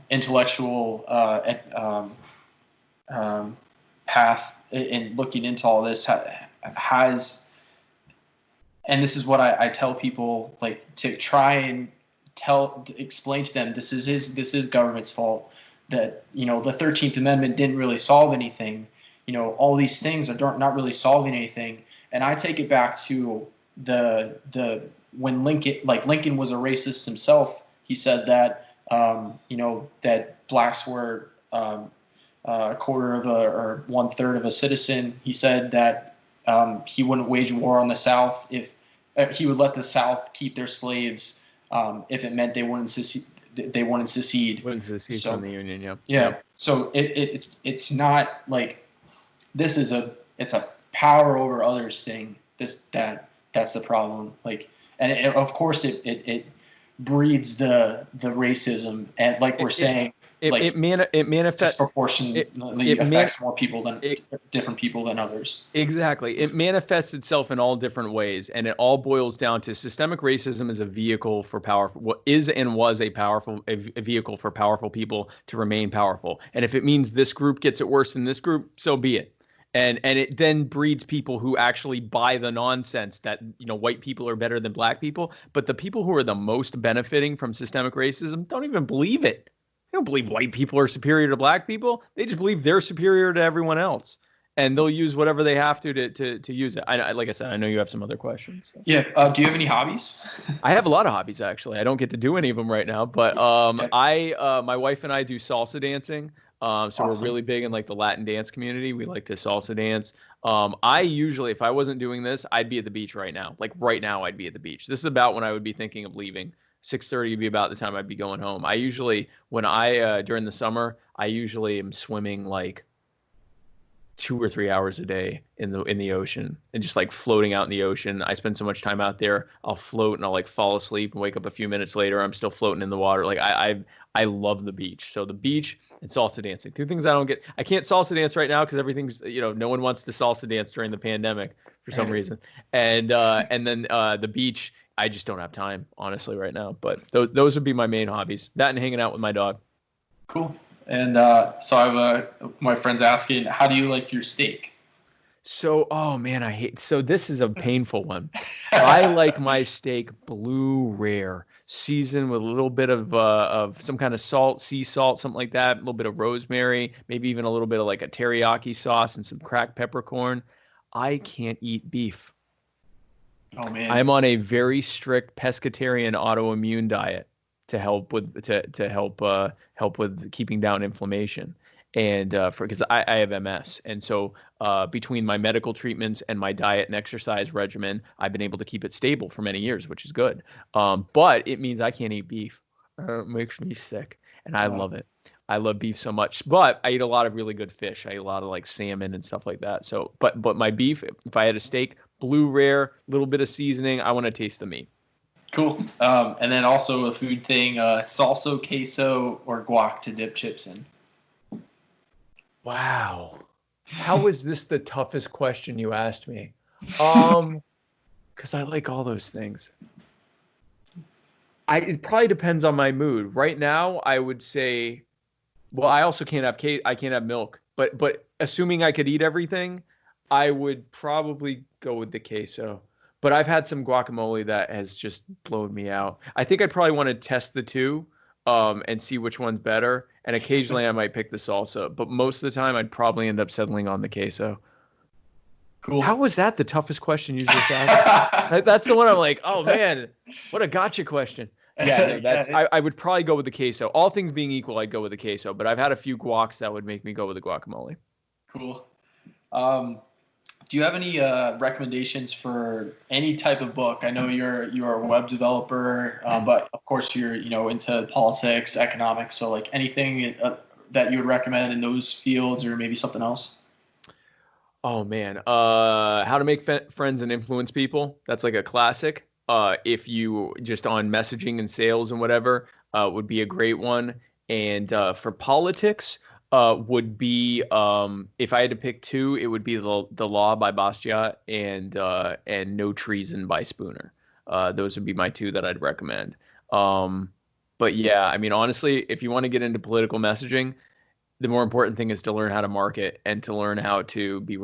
intellectual path in looking into all this has and this is what I tell people, like, to try and explain to them, this is government's fault, that, you know, the 13th Amendment didn't really solve anything. You know, all these things are not really solving anything. And I take it back to the when Lincoln was a racist himself. He said that you know, that blacks were a quarter of or 1/3 of a citizen. He said that he wouldn't wage war on the South if he would let the South keep their slaves if it meant they wouldn't secede. Wouldn't secede So, from the Union. Yeah. Yeah. So it's not like this is it's a power over others thing. That's the problem. Like, and of course it breeds the racism, and like we're saying, it manifests disproportionately affects more people than different people than others. Exactly. It manifests itself in all different ways, and it all boils down to systemic racism is a vehicle for powerful, what is and was a vehicle for powerful people to remain powerful. And if it means this group gets it worse than this group, so be it. And it then breeds people who actually buy the nonsense that, you know, white people are better than black people. But the people who are the most benefiting from systemic racism don't even believe it. They don't believe white people are superior to black people. They just believe they're superior to everyone else. And they'll use whatever they have to use it. Like I said, I know you have some other questions. So. Yeah. Do you have any hobbies? I have a lot of hobbies, actually. I don't get to do any of them right now. But my wife and I do salsa dancing. So awesome. We're really big in like the Latin dance community. We like to salsa dance. I usually, if I wasn't doing this, I'd be at the beach right now. Like right now, I'd be at the beach. This is about when I would be thinking of leaving. 6:30 would be about the time I'd be going home. I usually, during the summer, I usually am swimming like 2 or 3 hours a day in the ocean and just like floating out in the ocean. I spend so much time out there. I'll float and I'll like fall asleep and wake up a few minutes later. I'm still floating in the water. Like I love the beach. So the beach and salsa dancing, two things I don't get. I can't salsa dance right now because everything's, you know, no one wants to salsa dance during the pandemic for some reason. And then the beach, I just don't have time, honestly, right now. But those would be my main hobbies. That and hanging out with my dog. Cool. And so I have my friend's asking, how do you like your steak? So, oh man, so this is a painful one. I like my steak blue rare, seasoned with a little bit of some kind of salt, sea salt, something like that, a little bit of rosemary, maybe even a little bit of like a teriyaki sauce and some cracked peppercorn. I can't eat beef. Oh man. I'm on a very strict pescatarian autoimmune diet to help with help with keeping down inflammation, and because I have MS, and so between my medical treatments and my diet and exercise regimen, I've been able to keep it stable for many years, which is good. But it means I can't eat beef. It makes me sick, and I love it. I love beef so much, but I eat a lot of really good fish. I eat a lot of like salmon and stuff like that. So, but my beef, if I had a steak, blue rare, little bit of seasoning, I want to taste the meat. Cool. And then also a food thing, salsa, queso, or guac to dip chips in. Wow. How is this the toughest question you asked me? Because I like all those things. It probably depends on my mood. Right now, I would say, well, I also can't have milk. But assuming I could eat everything, I would probably go with the queso. But I've had some guacamole that has just blown me out. I think I'd probably want to test the two and see which one's better. And occasionally I might pick the salsa. But most of the time, I'd probably end up settling on the queso. Cool. How was that the toughest question you just asked? That's the one I'm like, oh, man, what a gotcha question. Yeah, no, I would probably go with the queso. All things being equal, I'd go with the queso. But I've had a few guacs that would make me go with the guacamole. Cool. Do you have any recommendations for any type of book? I know you're a web developer, but of course you're into politics, economics. So like anything that you would recommend in those fields, or maybe something else. Oh man, How to Make Friends and Influence People. That's like a classic. If you just on messaging and sales and whatever, would be a great one. And for politics. Would be if I had to pick two, it would be the Law by Bastiat and No Treason by Spooner. Those would be my two that I'd recommend. But yeah, I mean, honestly, if you want to get into political messaging, the more important thing is to learn how to market and to learn how to be,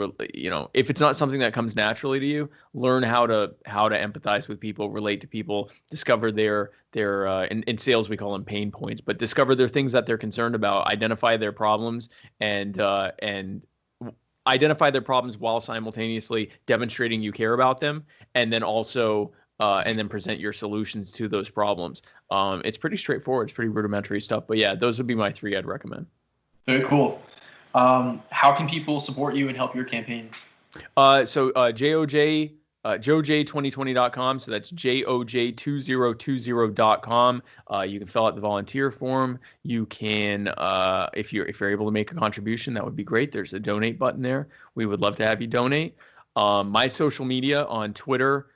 if it's not something that comes naturally to you, learn how to empathize with people, relate to people, discover their in sales we call them pain points, but discover their things that they're concerned about, identify their problems, and identify their problems while simultaneously demonstrating you care about them, and then also and then present your solutions to those problems. It's pretty straightforward. It's pretty rudimentary stuff, but yeah, those would be my 3 I'd recommend. Very cool. How can people support you and help your campaign? JOJ2020.com. So that's JOJ2020.com. You can fill out the volunteer form. You can, if you're able to make a contribution, that would be great. There's a donate button there. We would love to have you donate. My social media on Twitter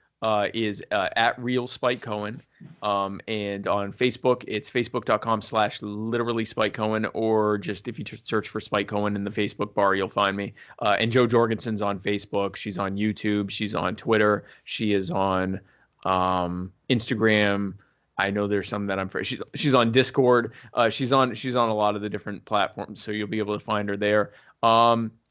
is at Real Spike Cohen. And on Facebook, it's facebook.com/literally Spike Cohen, or just if you search for Spike Cohen in the Facebook bar, you'll find me. And Jo Jorgensen's on Facebook. She's on YouTube. She's on Twitter. She is on Instagram. I know there's some that I'm she's on Discord. She's on a lot of the different platforms, so you'll be able to find her there.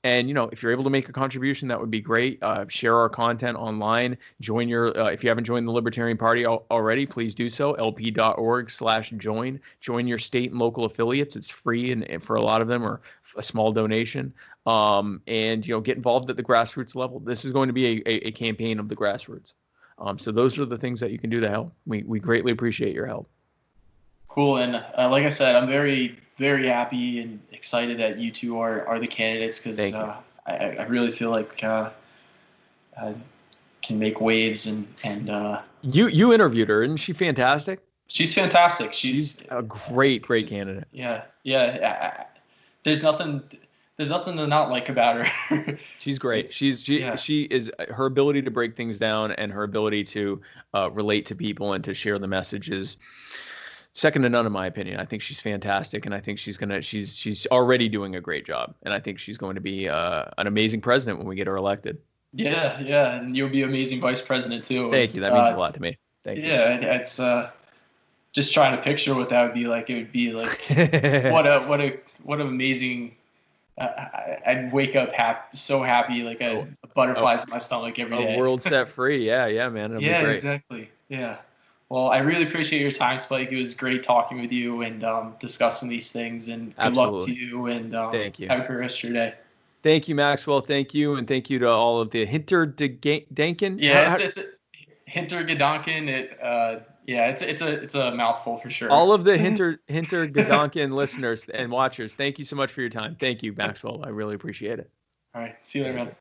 And, if you're able to make a contribution, that would be great. Share our content online. Join if you haven't joined the Libertarian Party already, please do so. lp.org/join. Join your state and local affiliates. It's free, and for a lot of them, or a small donation. And, get involved at the grassroots level. This is going to be a campaign of the grassroots. So those are the things that you can do to help. We greatly appreciate your help. Cool. And like I said, I'm very, very happy and excited that you two are the candidates, because I really feel like I can make waves. And you interviewed her. Isn't she fantastic? She's fantastic. She's a great candidate. Yeah. There's nothing to not like about her. She's great. She is, her ability to break things down and her ability to relate to people and to share the messages, second to none, in my opinion. I think she's fantastic, and I think she's already doing a great job, and I think she's going to be an amazing president when we get her elected. Yeah, and you'll be amazing vice president too. Thank you. That means a lot to me. Thank you. Yeah, it's just trying to picture what that would be like. It would be like what an amazing. I'd wake up so happy, like butterflies in my stomach every day. A world set free. Yeah, man. It'll be great. Exactly. Yeah. Well, I really appreciate your time, Spike. It was great talking with you and discussing these things. And good luck to you. And thank you. Have a great rest of your day. Thank you, Maxwell. Thank you, and thank you to all of the Hintergedanken. Yeah, it's Hintergedanken. It's a mouthful for sure. All of the Hintergedanken listeners and watchers, thank you so much for your time. Thank you, Maxwell. I really appreciate it. All right, see you later, man.